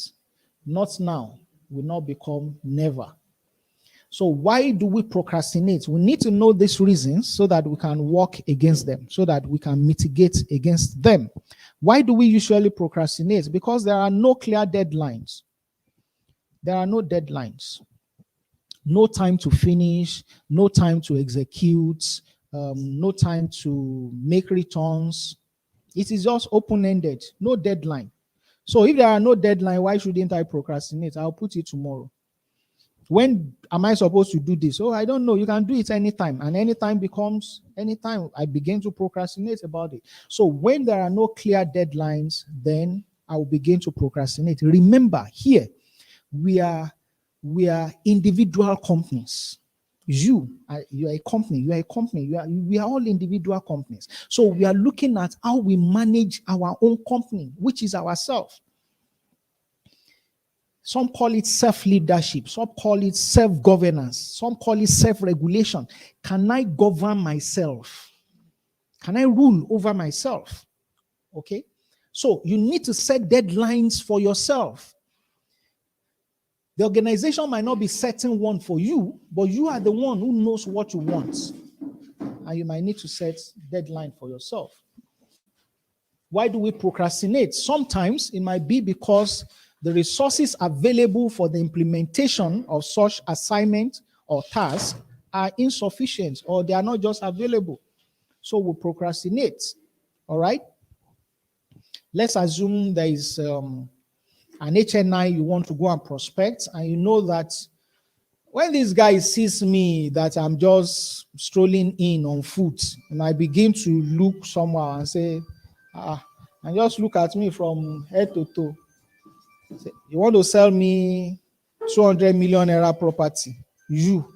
not now will not become never. So why do we procrastinate? We need to know these reasons so that we can work against them, so that we can mitigate against them. Why do we usually procrastinate? Because there are no clear deadlines. There are no deadlines. No time to finish, no time to execute, no time to make returns. It is just open-ended, no deadline. So if there are no deadline, why shouldn't I procrastinate? I'll put it tomorrow. When am I supposed to do this? Oh, I don't know. You can do it anytime. And anytime becomes anytime. I begin to procrastinate about it. So when there are no clear deadlines, then I will begin to procrastinate. Remember, here, we are individual companies. You are a company. We are all individual companies. So we are looking at how we manage our own company, which is ourselves. Some call it self-leadership. Some call it self-governance. Some call it self-regulation. Can I govern myself? Can I rule over myself? Okay? So you need to set deadlines for yourself. The organization might not be setting one for you, but you are the one who knows what you want. And you might need to set deadline for yourself. Why do we procrastinate? Sometimes it might be because the resources available for the implementation of such assignment or task are insufficient, or they are not just available. So we procrastinate. All right? Let's assume there is an HNI you want to go and prospect, and you know that when this guy sees me that I'm just strolling in on foot, and I begin to look somewhere and say, and just look at me from head to toe. Say, you want to sell me 200 million naira property? You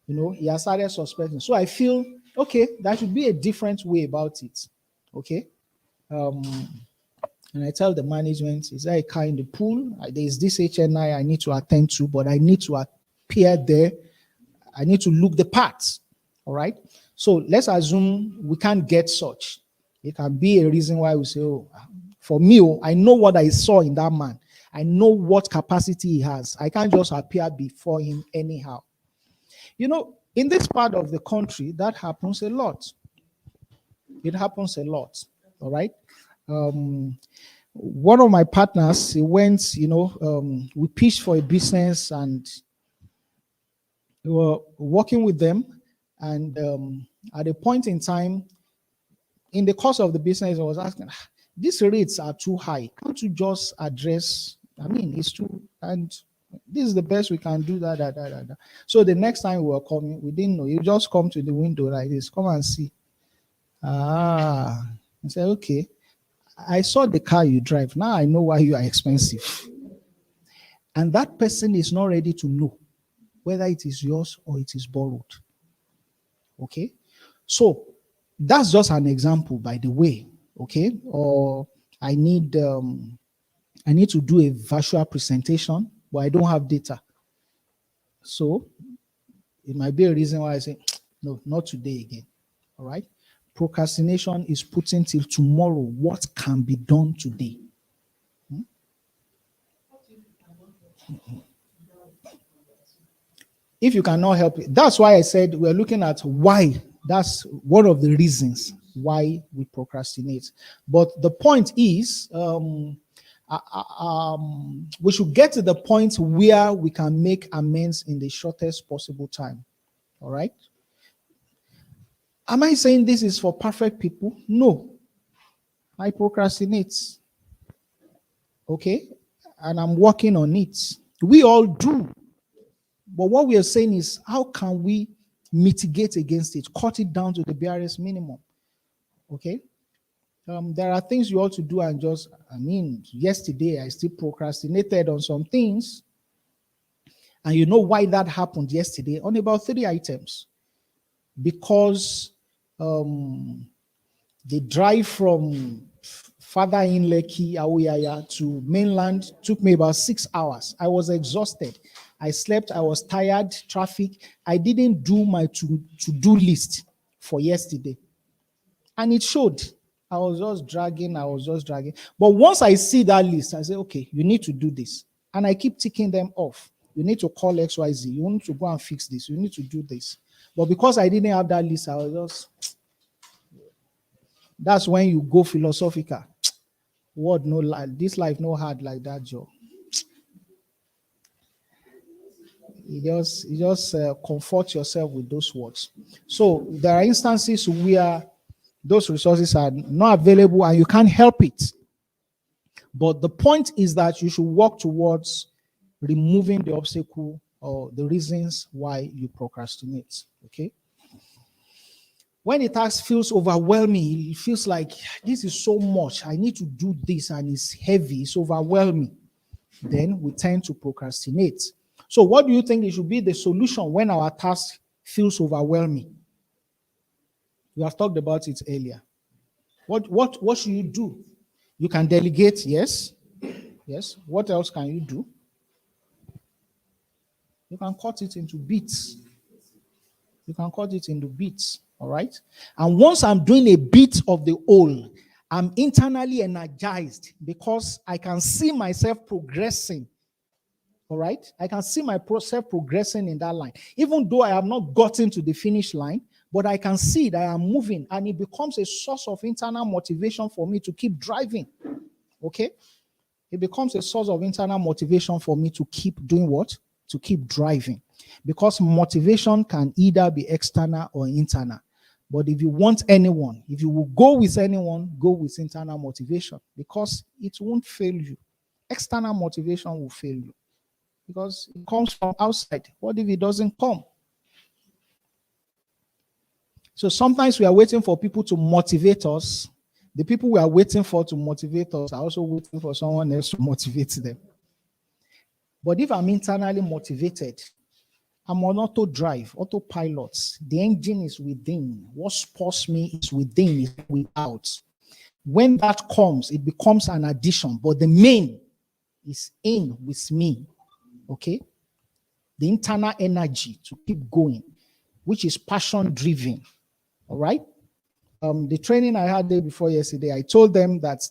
know, he has started suspecting. So I feel, okay, there should be a different way about it. Okay. And I tell the management, is there a car in the pool? There is this HNI I need to attend to, but I need to appear there. I need to look the part. All right. So let's assume we can't get such. It can be a reason why we say, oh, for me, I know what I saw in that man. I know what capacity he has. I can't just appear before him anyhow. You know, in this part of the country, that happens a lot. It happens a lot. All right. One of my partners, he went, we pitched for a business, and We were working with them, and at a point in time, in the course of the business, I was asking, these rates are too high. Can't you just address? I mean, it's too, and this is the best we can do. That. So the next time we were coming, we didn't know. You just come to the window like this, come and see. I said, okay. I saw the car you drive. Now I know why you are expensive. And that person is not ready to know whether it is yours or it is borrowed. Okay? So that's just an example, by the way. Okay? Or I need to do a virtual presentation, but I don't have data. So it might be a reason why I say, no, not today again. All right? Procrastination is putting till tomorrow what can be done today. If you cannot help it, that's why I said we're looking at why. That's one of the reasons why we procrastinate. But the point is, we should get to the point where we can make amends in the shortest possible time. All right? Am I saying this is for perfect people? No. I procrastinate. Okay? And I'm working on it. We all do. But what we are saying is, how can we mitigate against it? Cut it down to the barest minimum. Okay? There are things you ought to do and just, yesterday I still procrastinated on some things. And you know why that happened yesterday? On about 3 items. Because the drive from farther in Lekki, Aoyaya to mainland took me about 6 hours. I was exhausted. I slept. I was tired. Traffic. I didn't do my to-do list for yesterday. And it showed. I was just dragging. But once I see that list, I say, okay, you need to do this. And I keep ticking them off. You need to call XYZ. You need to go and fix this. You need to do this. But because I didn't have that list, I was just... That's when you go philosophical. Word no life. This life no hard like that, Joe. You just comfort yourself with those words. So there are instances where those resources are not available and you can't help it. But the point is that you should work towards removing the obstacle or the reasons why you procrastinate. Okay? When the task feels overwhelming, it feels like this is so much. I need to do this and it's heavy, it's overwhelming. Then we tend to procrastinate. So what do you think it should be the solution when our task feels overwhelming? We have talked about it earlier. What should you do? You can delegate, yes. Yes. What else can you do? You can cut it into bits. All right? And once I'm doing a bit of the whole, I'm internally energized because I can see myself progressing. All right? I can see myself progressing in that line. Even though I have not gotten to the finish line, but I can see that I'm moving and it becomes a source of internal motivation for me to keep driving. Okay? It becomes a source of internal motivation for me to keep doing what? To keep driving. Because motivation can either be external or internal. But if you want anyone, if you will go with anyone, go with internal motivation because it won't fail you. External motivation will fail you because it comes from outside. What if it doesn't come? So sometimes we are waiting for people to motivate us. The people we are waiting for to motivate us are also waiting for someone else to motivate them. But if I'm internally motivated, I'm on auto drive, autopilot. The engine is within. What spurs me is within, is without. When that comes, it becomes an addition, but the main is in with me. Okay? The internal energy to keep going, which is passion driven. All right? The training I had day before yesterday, I told them that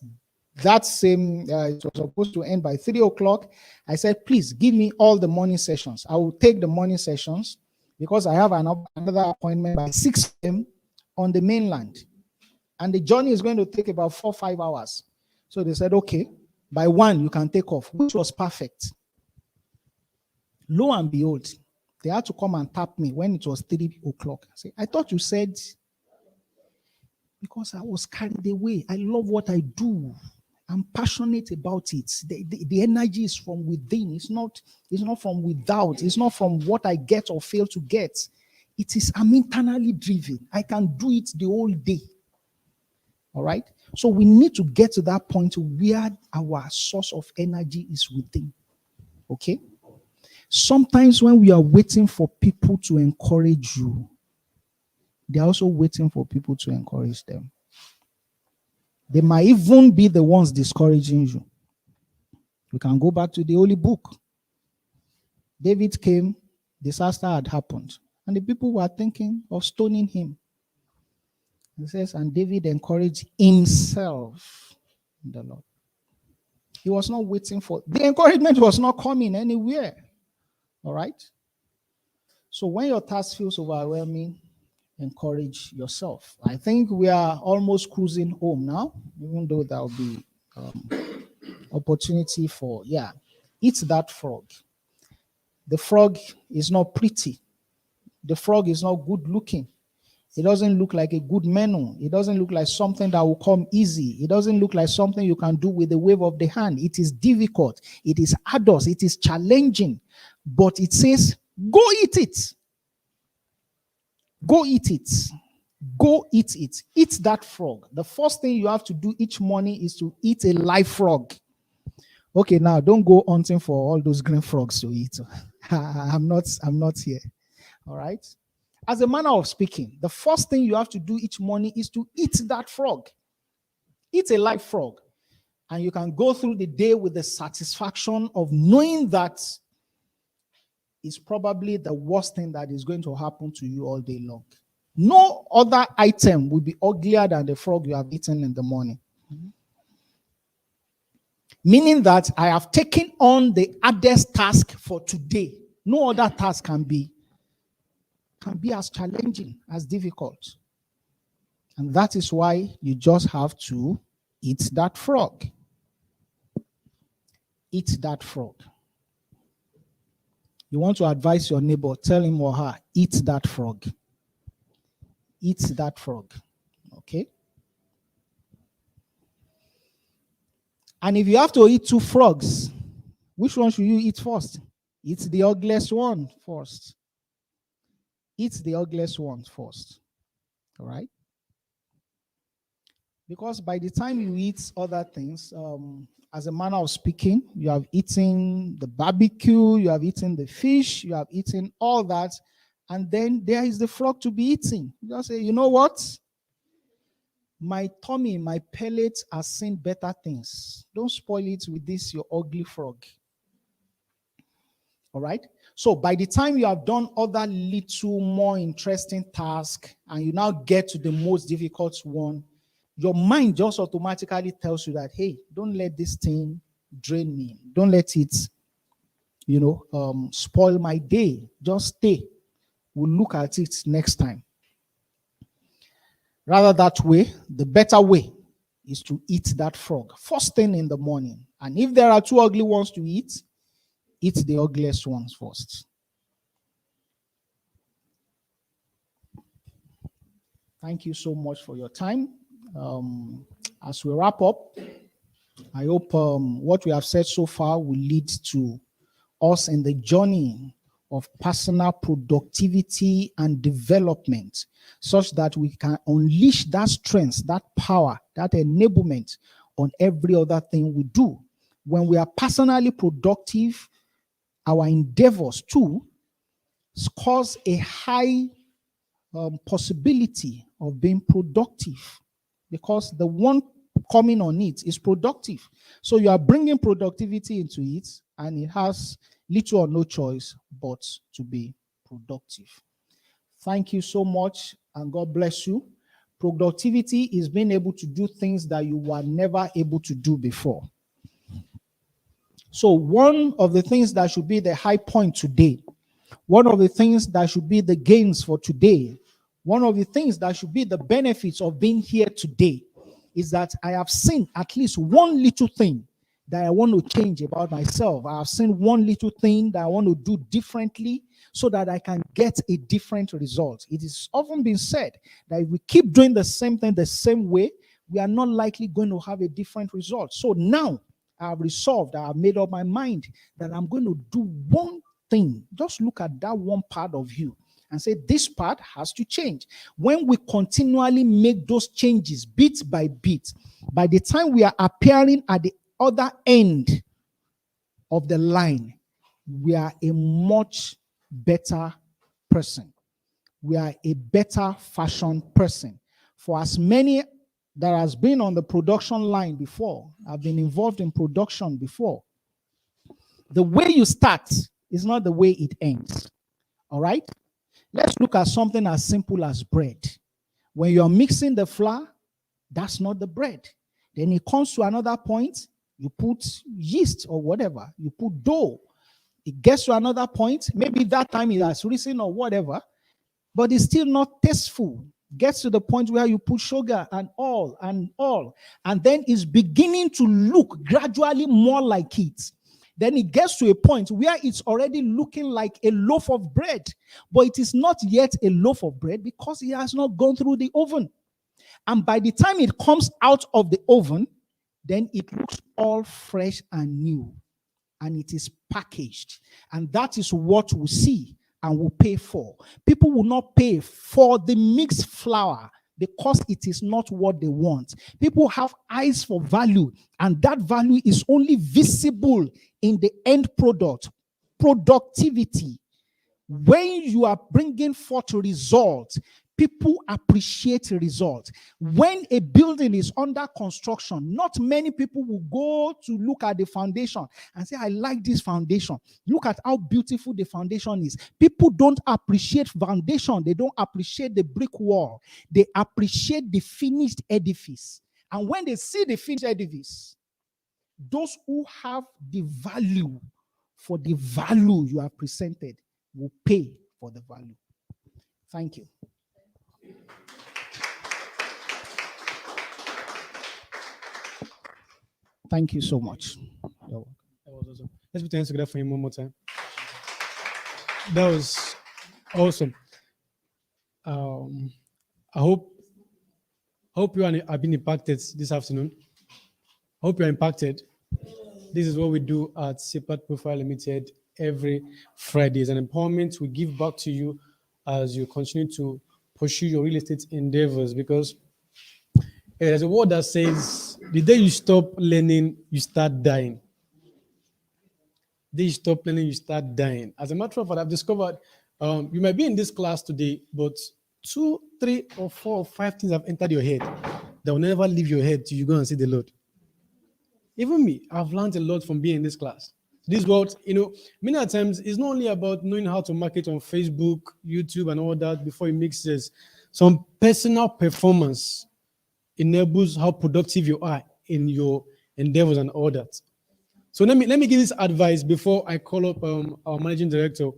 same, it was supposed to end by 3 o'clock. I said, please give me all the morning sessions. I will take the morning sessions because I have another appointment by 6 p.m. on the mainland. And the journey is going to take about 4 or 5 hours. So they said, okay, by 1 you can take off, which was perfect. Lo and behold, They had to come and tap me when it was 3 o'clock. I say, I thought you said, because I was carried away. I love what I do. I'm passionate about it. The energy is from within. It's not from without. It's not from what I get or fail to get. It is, I'm internally driven. I can do it the whole day. All right? So we need to get to that point where our source of energy is within. Okay? Sometimes when we are waiting for people to encourage you, they're also waiting for people to encourage them. They might even be the ones discouraging you. We can go back to the Holy Book. David came, disaster had happened, and the people were thinking of stoning him. It says, and David encouraged himself in the Lord. He was not waiting for, the encouragement was not coming anywhere. All right? So when your task feels overwhelming, encourage yourself. I think we are almost cruising home now, even though there will be opportunity for, eat that frog. The frog is not pretty. The frog is not good looking. It doesn't look like a good menu. It doesn't look like something that will come easy. It doesn't look like something you can do with a wave of the hand. It is difficult. It is arduous. It is challenging. But it says, go eat it. Go eat it. Go eat it. Eat that frog. The first thing you have to do each morning is to eat a live frog. Okay, now don't go hunting for all those green frogs to eat. I'm not here. All right? As a manner of speaking, the first thing you have to do each morning is to eat that frog. Eat a live frog. And you can go through the day with the satisfaction of knowing that it's probably the worst thing that is going to happen to you all day long. No other item will be uglier than the frog you have eaten in the morning. Meaning that I have taken on the hardest task for today. No other task can be as challenging, as difficult. And that is why you just have to eat that frog. Eat that frog. You want to advise your neighbor, tell him or her, eat that frog. Eat that frog. Okay? And if you have to eat 2 frogs, which one should you eat first? Eat the ugliest one first. Eat the ugliest one first. All right? Because by the time you eat other things, as a manner of speaking, you have eaten the barbecue, you have eaten the fish, you have eaten all that, and then there is the frog to be eaten. You just say, you know what? My tummy, my pellets have seen better things. Don't spoil it with this, your ugly frog. All right? So by the time you have done other little more interesting tasks, and you now get to the most difficult one, your mind just automatically tells you that, hey, don't let this thing drain me. Don't let it, spoil my day. Just stay. We'll look at it next time. Rather that way, the better way is to eat that frog first thing in the morning. And if there are 2 ugly ones to eat the ugliest ones first. Thank you so much for your time. As we wrap up, I hope what we have said so far will lead to us in the journey of personal productivity and development, such that we can unleash that strength, that power, that enablement on every other thing we do. When we are personally productive, our endeavors too cause a high possibility of being productive, because the one coming on it is productive. So you are bringing productivity into it, and it has little or no choice but to be productive. Thank you so much, and God bless you. Productivity is being able to do things that you were never able to do before. So one of the things that should be the high point today, one of the things that should be the gains for today, one of the things that should be the benefits of being here today is that I have seen at least one little thing that I want to change about myself. I have seen one little thing that I want to do differently so that I can get a different result. It is often been said that if we keep doing the same thing the same way, we are not likely going to have a different result. So now I have resolved, I have made up my mind that I'm going to do one thing. Just look at that one part of you and say, this part has to change. When we continually make those changes bit by bit, by the time we are appearing at the other end of the line, we are a much better person. We are a better fashion person. For as many that has been on the production line before, I've been involved in production before, the way you start is not the way it ends. All right? Let's look at something as simple as bread. When you're mixing the flour, that's not the bread. Then it comes to another point, you put yeast or whatever, you put dough. It gets to another point, maybe that time it has risen or whatever, but it's still not tasteful. Gets to the point where you put sugar and all, and then it's beginning to look gradually more like it. Then it gets to a point where it's already looking like a loaf of bread, but it is not yet a loaf of bread because it has not gone through the oven. And by the time it comes out of the oven, then it looks all fresh and new, and it is packaged. And that is what we see and will pay for. People will not pay for the mixed flour because it is not what they want. People have eyes for value, and that value is only visible in the end product, productivity. When you are bringing forth results, people appreciate results. When a building is under construction, not many people will go to look at the foundation and say, I like this foundation. Look at how beautiful the foundation is. People don't appreciate foundation. They don't appreciate the brick wall. They appreciate the finished edifice. And when they see the finished edifice, those who have the value for the value you have presented will pay for the value. Thank you. Thank you so much. That was awesome. Let's put your hands together for him one more time. That was awesome. I hope you have been impacted this afternoon. I hope you're impacted. This is what we do at Sepat Profile Limited every Friday. It's an empowerment we give back to you as you continue to pursue your real estate endeavors, because there's a word that says, the day you stop learning, you start dying. The day you stop learning, you start dying. As a matter of fact, I've discovered you might be in this class today, but 2, 3, or 4 or 5 things have entered your head that will never leave your head till you go and see the Lord. Even me, I've learned a lot from being in this class. This world, many times it's not only about knowing how to market on Facebook, YouTube, and all that before it mixes. Some personal performance enables how productive you are in your endeavors and all that. So let me give this advice before I call up our managing director.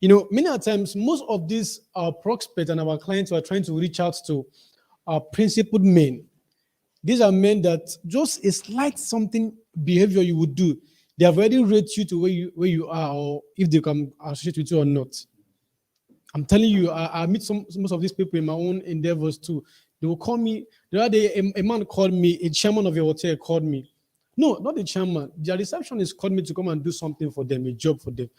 Many times, most of these prospects and our clients who are trying to reach out to are principled men. These are men that just a slight something behavior you would do, they have already rated you to where you are, or if they can associate with you or not. I'm telling you, I meet most of these people in my own endeavors too. They will call me. The other day, a man called me, a chairman of a hotel called me. No, not the chairman. The receptionist called me to come and do something for them, a job for them.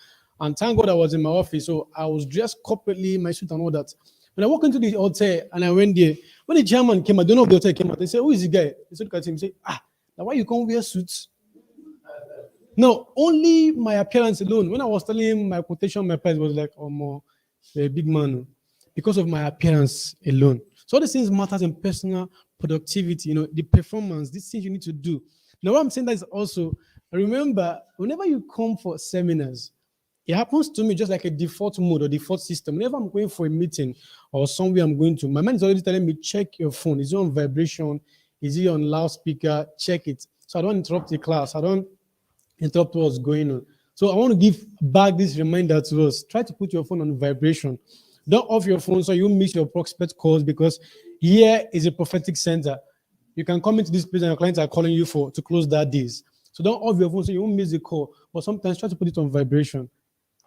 And thank God I was in my office, so I was dressed corporately, my suit and all that. When I walked into the hotel and I went there, when the chairman came, I don't know if the hotel came out, they said, who is the guy? They said, look at him, say, now why you can't wear suits? No, only my appearance alone. When I was telling him my quotation, my price was like, more a big man, because of my appearance alone. So all these things matters in personal productivity, the performance, these things you need to do. Now, what I'm saying that is also, remember, whenever you come for seminars, it happens to me just like a default mode or default system. Whenever I'm going for a meeting or somewhere I'm going to, my mind is already telling me, check your phone. Is it on vibration? Is it on loudspeaker? Check it. So I don't interrupt the class. I don't interrupt what's going on. So I want to give back this reminder to us. Try to put your phone on vibration. Don't off your phone so you miss your prospect calls, because here is a prophetic center. You can come into this place and your clients are calling you to close that deals. So So don't off your phone so you won't miss the call. But sometimes try to put it on vibration.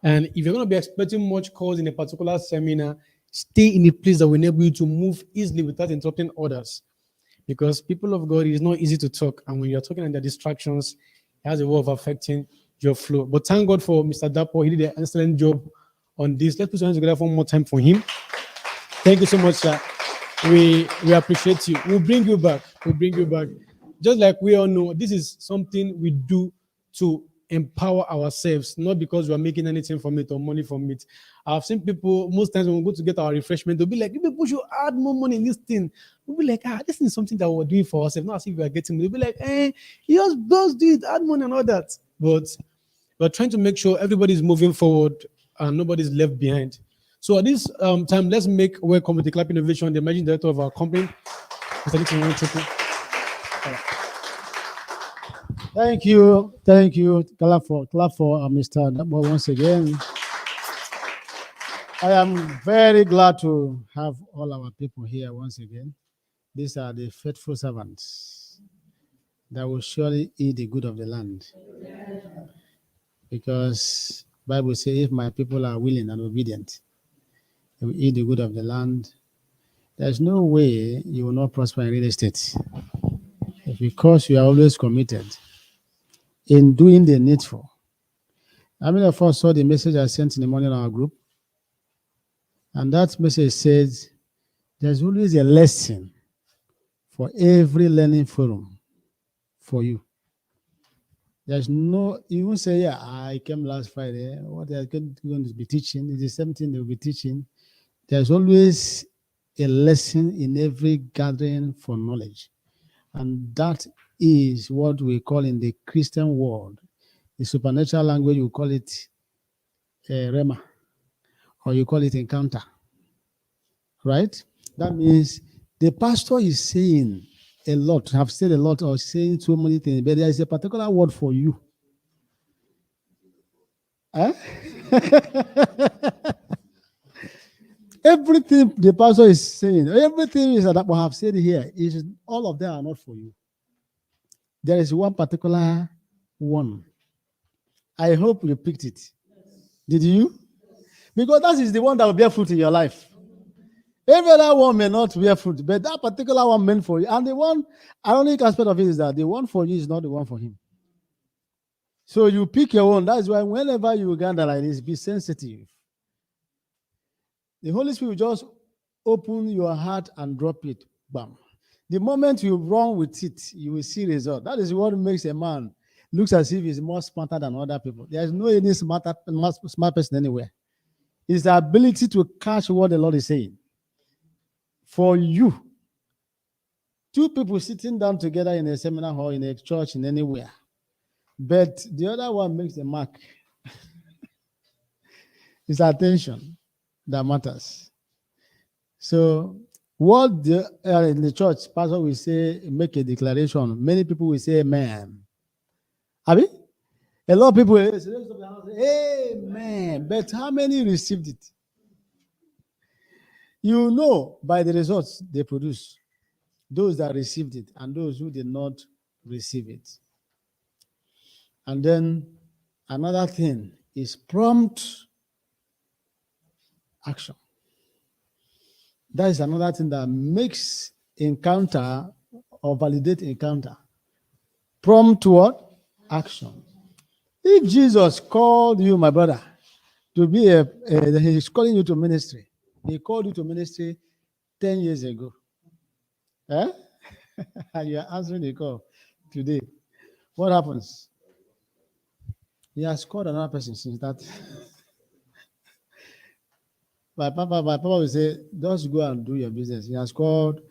And if you're going to be expecting much calls in a particular seminar, stay in a place that will enable you to move easily without interrupting others. Because people of God, it is not easy to talk. And when you're talking and the distractions, it has a way of affecting your flow. But thank God for Mr. Dapo. He did an excellent job on this. Let's put our hands together one more time for him. Thank you so much, sir. We appreciate you. We'll bring you back. We'll bring you back. Just like we all know, this is something we do to empower ourselves, not because we are making anything from it or money from it. I've seen people, most times when we go to get our refreshment, they'll be like, people should add more money in this thing. We'll be like, this is something that we're doing for ourselves, not as if we are getting. They'll be like, he just does do it, add money and all that. But we're trying to make sure everybody's moving forward and nobody's left behind. So at this time, let's make welcome with the clap innovation, the managing director of our company, Mr. Nixon Triple. Thank you. Clap for Mr. Dabo once again. I am very glad to have all our people here once again. These are the faithful servants that will surely eat the good of the land. Because Bible says, if my people are willing and obedient, they will eat the good of the land. There's no way you will not prosper in real estate. Because you are always committed in doing the needful. How many of us saw the message I sent in the morning on our group? And that message says, there's always a lesson for every learning forum for you. There's no, you won't say, I came last Friday. What are going to be teaching? It's the same thing they'll be teaching. There's always a lesson in every gathering for knowledge. And that is what we call in the Christian world, the supernatural language, you call it rema, or you call it encounter, right? That means the pastor is saying a lot, have said a lot, or saying so many things, but there is a particular word for you. Everything the pastor is saying, everything is that we have said here, is all of them are not for you. There is one particular one. I hope you picked it. Did you? Because that is the one that will bear fruit in your life. Every other one may not bear fruit, but that particular one meant for you. And the one ironic aspect of it is that the one for you is not the one for him. So you pick your own. That's why whenever you gather like this, be sensitive. The Holy Spirit will just open your heart and drop it. Bam. The moment you run with it, you will see result. That is what makes a man looks as if he's more smarter than other people. There is no any smart person anywhere. It's the ability to catch what the Lord is saying. For you, two people sitting down together in a seminar hall, in a church, in anywhere, but the other one makes a mark. It's attention that matters. So what in the church, pastor will say, make a declaration. Many people will say amen. Abi? A lot of people will say amen. But how many received it? You know by the results they produce. Those that received it and those who did not receive it. And then another thing is prompt action. That is another thing that makes encounter or validate encounter. Prompt what? Action. If Jesus called you, my brother, to be he's calling you to ministry. He called you to ministry 10 years ago. And you are answering the call today. What happens? He has called another person since that. My papa will say, just go and do your business. He has called.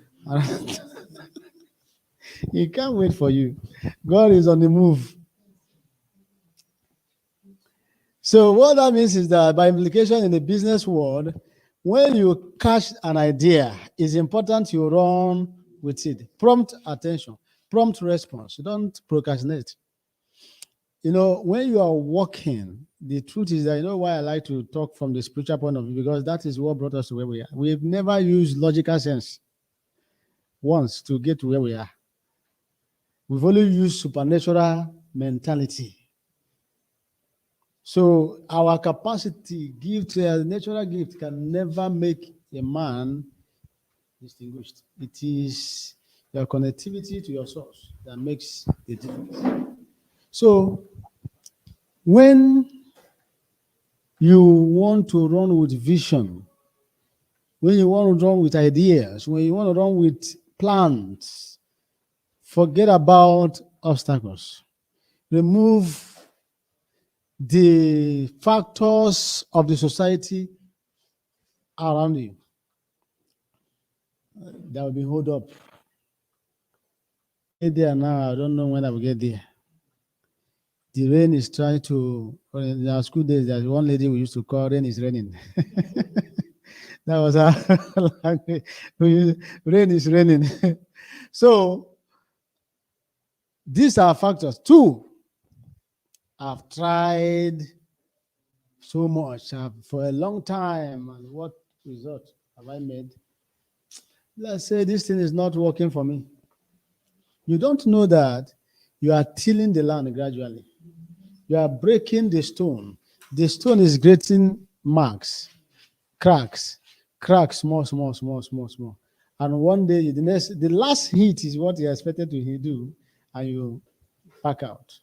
He can't wait for you. God is on the move. So what that means is that by implication in the business world, when you catch an idea, it's important you run with it. Prompt attention, prompt response. You don't procrastinate. You know, when you are working, the truth is that, you know why I like to talk from the spiritual point of view, because that is what brought us to where we are. We've never used logical sense once to get to where we are. We've only used supernatural mentality. So our capacity, gift, natural gift can never make a man distinguished. It is your connectivity to your source that makes the difference. So when you want to run with vision, when you want to run with ideas, when you want to run with plans, forget about obstacles. Remove the factors of the society around you. That will be hold up. Get there now. I don't know when I will get there. The rain is trying to. In our school days, there's one lady we used to call "rain is raining." That was our language. Rain is raining. So these are factors. Two, I've tried so much for a long time, and what result have I made? Let's say this thing is not working for me. You don't know that you are tilling the land gradually. You are breaking the stone. The stone is creating marks, cracks, small, small, small, small, small. And one day, the last hit is what you expected to do, and you back out.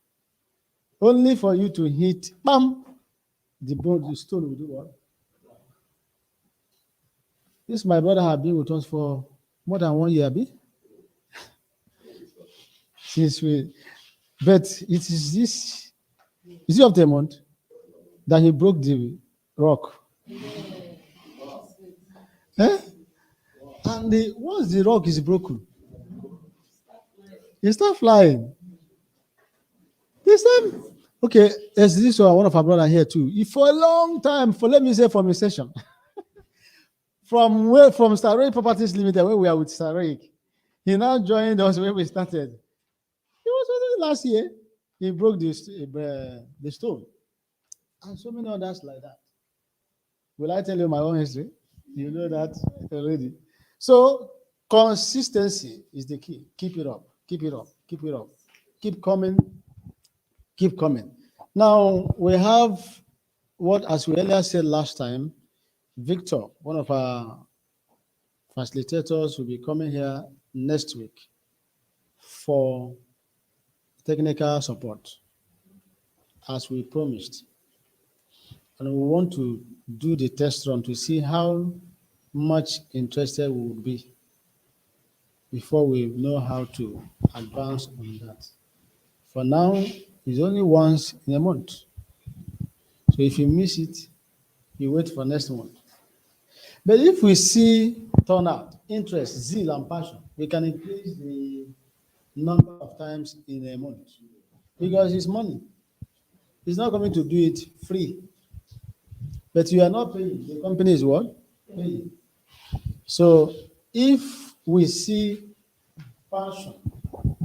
Only for you to hit, bam, the stone will do what? This my brother has been with us for more than 1 year, since but it is this, is it of the month that he broke the rock? Eh? And once the rock is broken, he start flying. This time, okay, there's this one of our brother here too. He, for a long time, let me say from a session, from Starrick Properties Limited, where we are with Starrick, he now joined us when we started. It was only last year he broke the stone, and so many others like that. Will I tell you my own history? You know that already. So consistency is the key. Keep it up. Keep it up. Keep it up. Keep coming. Keep coming. Now we have what, as we earlier said last time, Victor, one of our facilitators, will be coming here next week for technical support, as we promised. And we want to do the test run to see how much interested we would be before we know how to advance on that. For now, it's only once in a month. So if you miss it, you wait for next month. But if we see turnout, interest, zeal, and passion, we can increase the number of times in a month, because it's money. It's not coming to do it free. But you are not paying. The company is what? Paying. So if we see passion,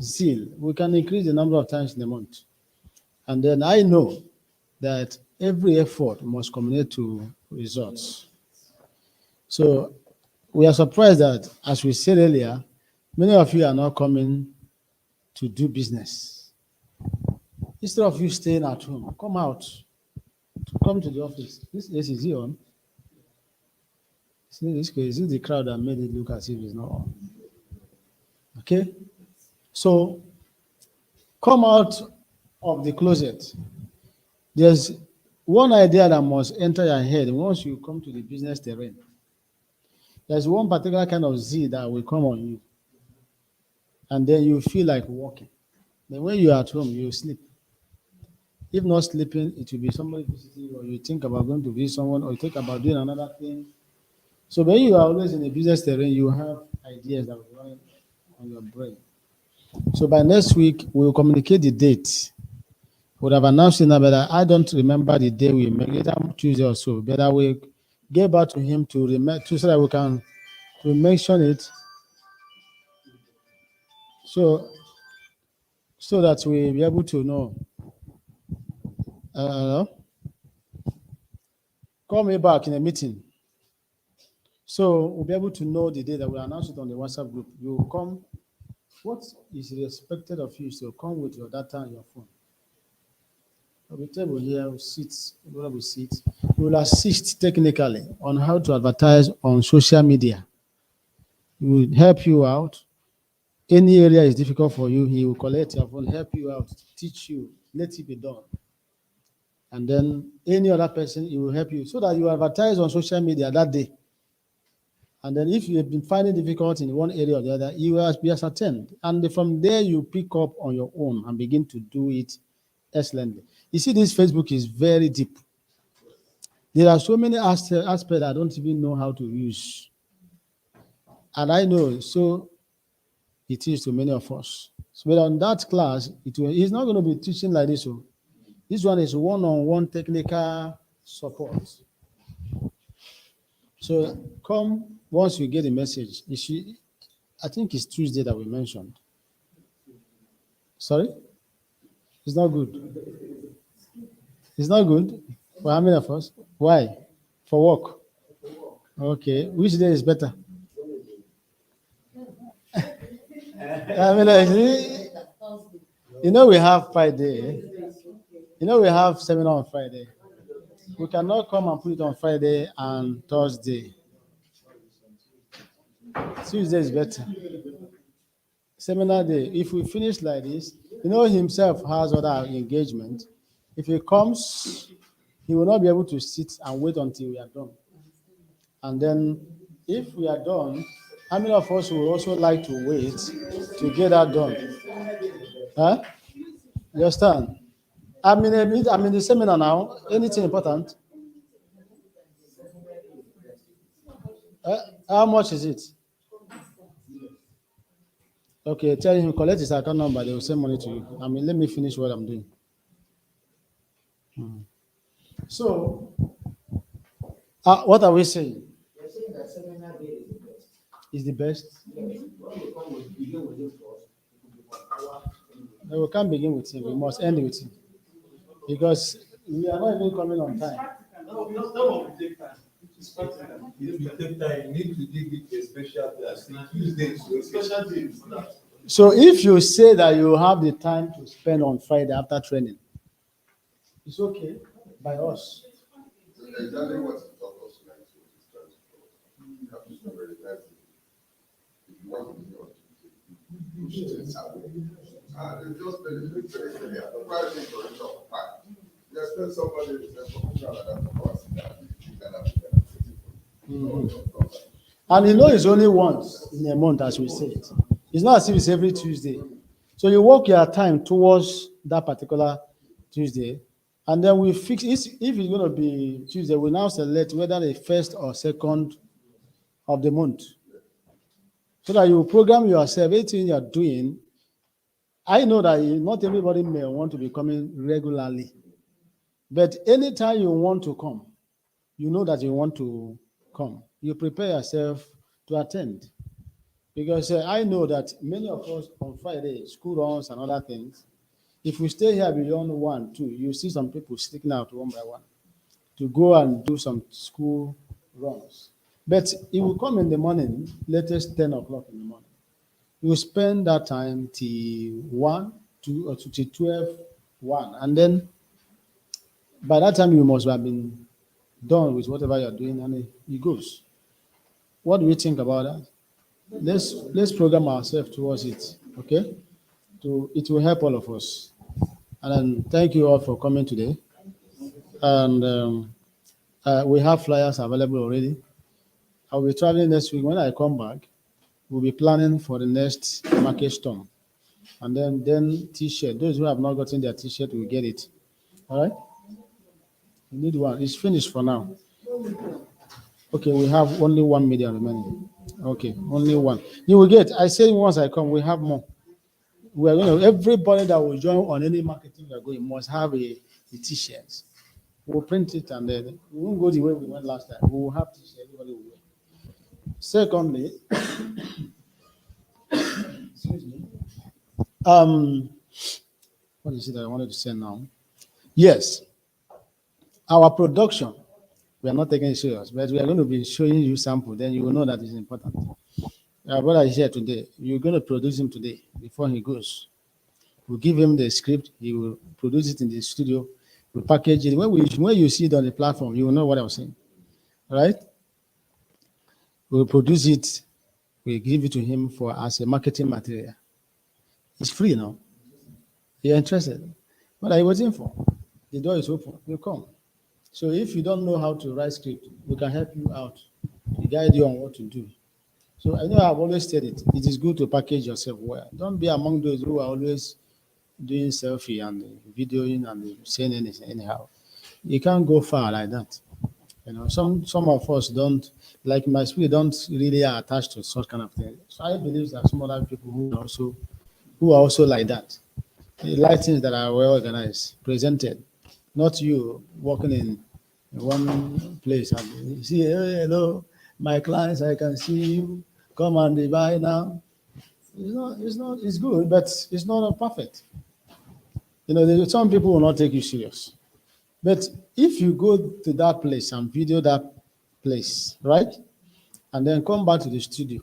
zeal, we can increase the number of times in a month. And then I know that every effort must culminate to results. So we are surprised that, as we said earlier, many of you are not coming to do business. Instead of you staying at home, come out. Come to the office. This is it on? See, is it the crowd that made it look as if it's not on? Okay? So come out of the closet. There's one idea that must enter your head once you come to the business terrain. There's one particular kind of zeal that will come on you. And then you feel like walking. Then when you're at home, you sleep. If not sleeping, it will be somebody visiting you, or you think about going to visit someone, or you think about doing another thing. So when you are always in a business terrain, you have ideas that will run on your brain. So by next week, we will communicate the date. We would have announced it now, but I don't remember the day we make it. Tuesday or so. But I will get back to him to so that we can mention it. So that we'll be able to know. Call me back in a meeting. So we'll be able to know the day that we'll announce it on the WhatsApp group. You will come. What is expected of you is to come with your data and your phone. The table here will sit, where we sit. We will assist technically on how to advertise on social media. He will help you out. Any area is difficult for you, he will collect your phone, help you out, teach you, let it be done. And then any other person, he will help you so that you advertise on social media that day. And then if you have been finding difficult in one area or the other, you will be ascertained. And from there, you pick up on your own and begin to do it excellently. You see, this Facebook is very deep. There are so many aspects I don't even know how to use. And I know, so it is to many of us. So, but on that class, he's not going to be teaching like this. So this one is one-on-one technical support. So come once you get the message. I think it's Tuesday that we mentioned. Sorry? It's not good. It's not good for how many of us? Why? For work. Okay. Which day is better? We have Friday. We have seminar on Friday. We cannot come and put it on Friday and Thursday. Tuesday is better. Seminar day. If we finish like this, himself has other engagement. If he comes, he will not be able to sit and wait until we are done. And then, if we are done, how many of us would also like to wait to get that done? Huh? You understand? I'm in the seminar now. Anything important? How much is it? Okay, tell him collect his account number. They will send money to you. Let me finish what I'm doing. So, what are we saying? You're saying that seminar day Is the best? when we begin with it first, it will be 1 hour. No, we can't begin with him. We must end with him. Because we are not even coming on time. No, that will take time. If you take time, you need to give it a special class. Tuesday, so Special days for that. So if you say that you have the time to spend on Friday after training, it's okay by us. Exactly what the doctor tonight is trying to do. You have to remember that if you want to be on Tuesday, you should away. And just very clear. Private information of fact. You expect somebody to say something like that for us. And it's only once in a month, as we said. It's not as if it's every Tuesday. So you work your time towards that particular Tuesday, and then we fix if it's going to be Tuesday, we now select whether the first or second of the month. So that you program yourself, everything you're doing. I know that not everybody may want to be coming regularly, but anytime you want to come, you know that you want to come. You prepare yourself to attend. Because I know that many of us on Friday, school runs and other things, if we stay here beyond 1, 2, you see some people sticking out one by one to go and do some school runs. But it will come in the morning, latest 10 o'clock in the morning. You will spend that time till 1, 2, or till 12, 1. And then by that time, you must have been done with whatever you're doing, and it goes. What do you think about that? Let's program ourselves towards it, okay? It will help all of us. And then thank you all for coming today. And we have flyers available already. I'll be traveling next week. When I come back, we'll be planning for the next market storm. And then T-shirt. Those who have not gotten their T-shirt will get it. All right? You need one. It's finished for now. Okay, we have only 1 million remaining. Okay, only one. You will get. I say once I come, we have more. We are going to. Everybody that will join on any marketing we are going must have a T-shirt. We'll print it and then we won't go the way we went last time. We will have T-shirt. Everybody will wear. Secondly, excuse me. What is it that I wanted to say now? Yes, our production. We are not taking it serious, but we are going to be showing you sample. Then you will know that it's important. Our brother is here today. You're going to produce him today before he goes. We'll give him the script. He will produce it in the studio. We package it. When you see it on the platform, you will know what I'm saying. Right? We'll produce it, we give it to him for as a marketing material. It's free now. You're interested. What are you waiting for? The door is open. You come. So if you don't know how to write script, we can help you out to guide you on what to do. So I know I've always said it. It is good to package yourself well. Don't be among those who are always doing selfie and videoing and saying anything anyhow. You can't go far like that. Some of us don't, like my spirit, don't really are attached to such kind of thing. So I believe that some other people who are also like that. They like things that are well organized, presented, not you walking in one place and you see, "Hey, hello, my clients, I can see you. Come and buy now." It's good, but it's not perfect. Some people will not take you serious. But if you go to that place and video that place, right? And then come back to the studio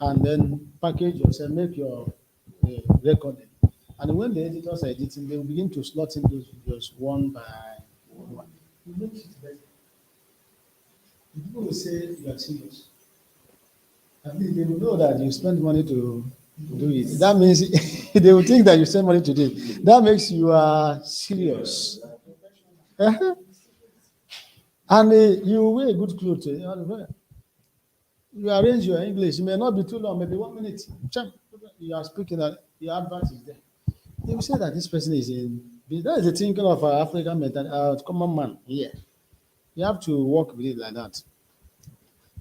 and then package yourself, make your recording. And when the editors are editing, they will begin to slot in those videos one by one. It makes it better. People will say you are serious. At least they will know that you spend money to do it. That means they will think that you spend money to do it. That makes you are serious. And you wear a good clothes. You arrange your English. It may not be too long, maybe 1 minute. You are speaking, your advert is there. They will say that this person is in. That is the thinking of our African mentality, common man here. You have to work with it like that.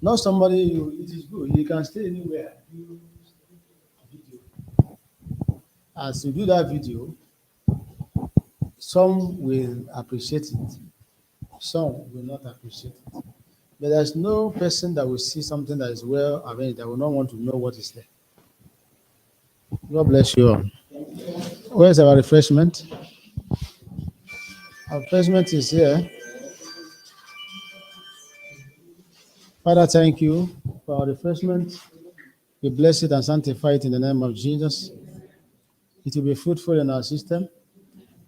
Not somebody, it is good. You can stay anywhere. As you do that video, some will appreciate it. Some will not appreciate it. But there's no person that will see something that is well arranged that will not want to know what is there. God bless you all. Where's our refreshment? Our refreshment is here. Father, thank you for our refreshment. We bless it and sanctify it in the name of Jesus. It will be fruitful in our system,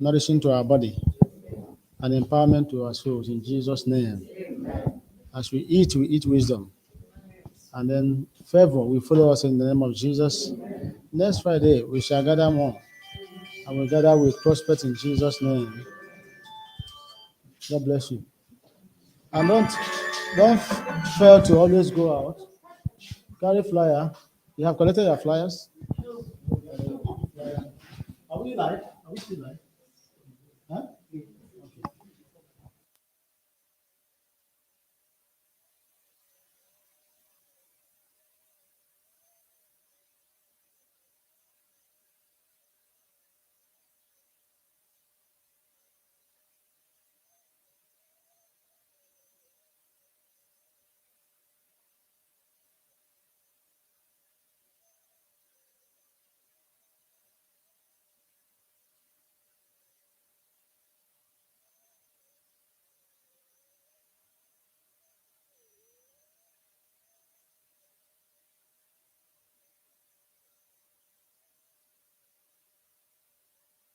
nourishing to our body, and empowerment to our souls in Jesus' name. As we eat wisdom. And then favor will follow us in the name of Jesus. Next Friday, we shall gather more. And we'll gather with prospect in Jesus' name. God bless you. And don't fail to always go out. Carry flyer. You have collected your flyers? Are we live? Are we still live?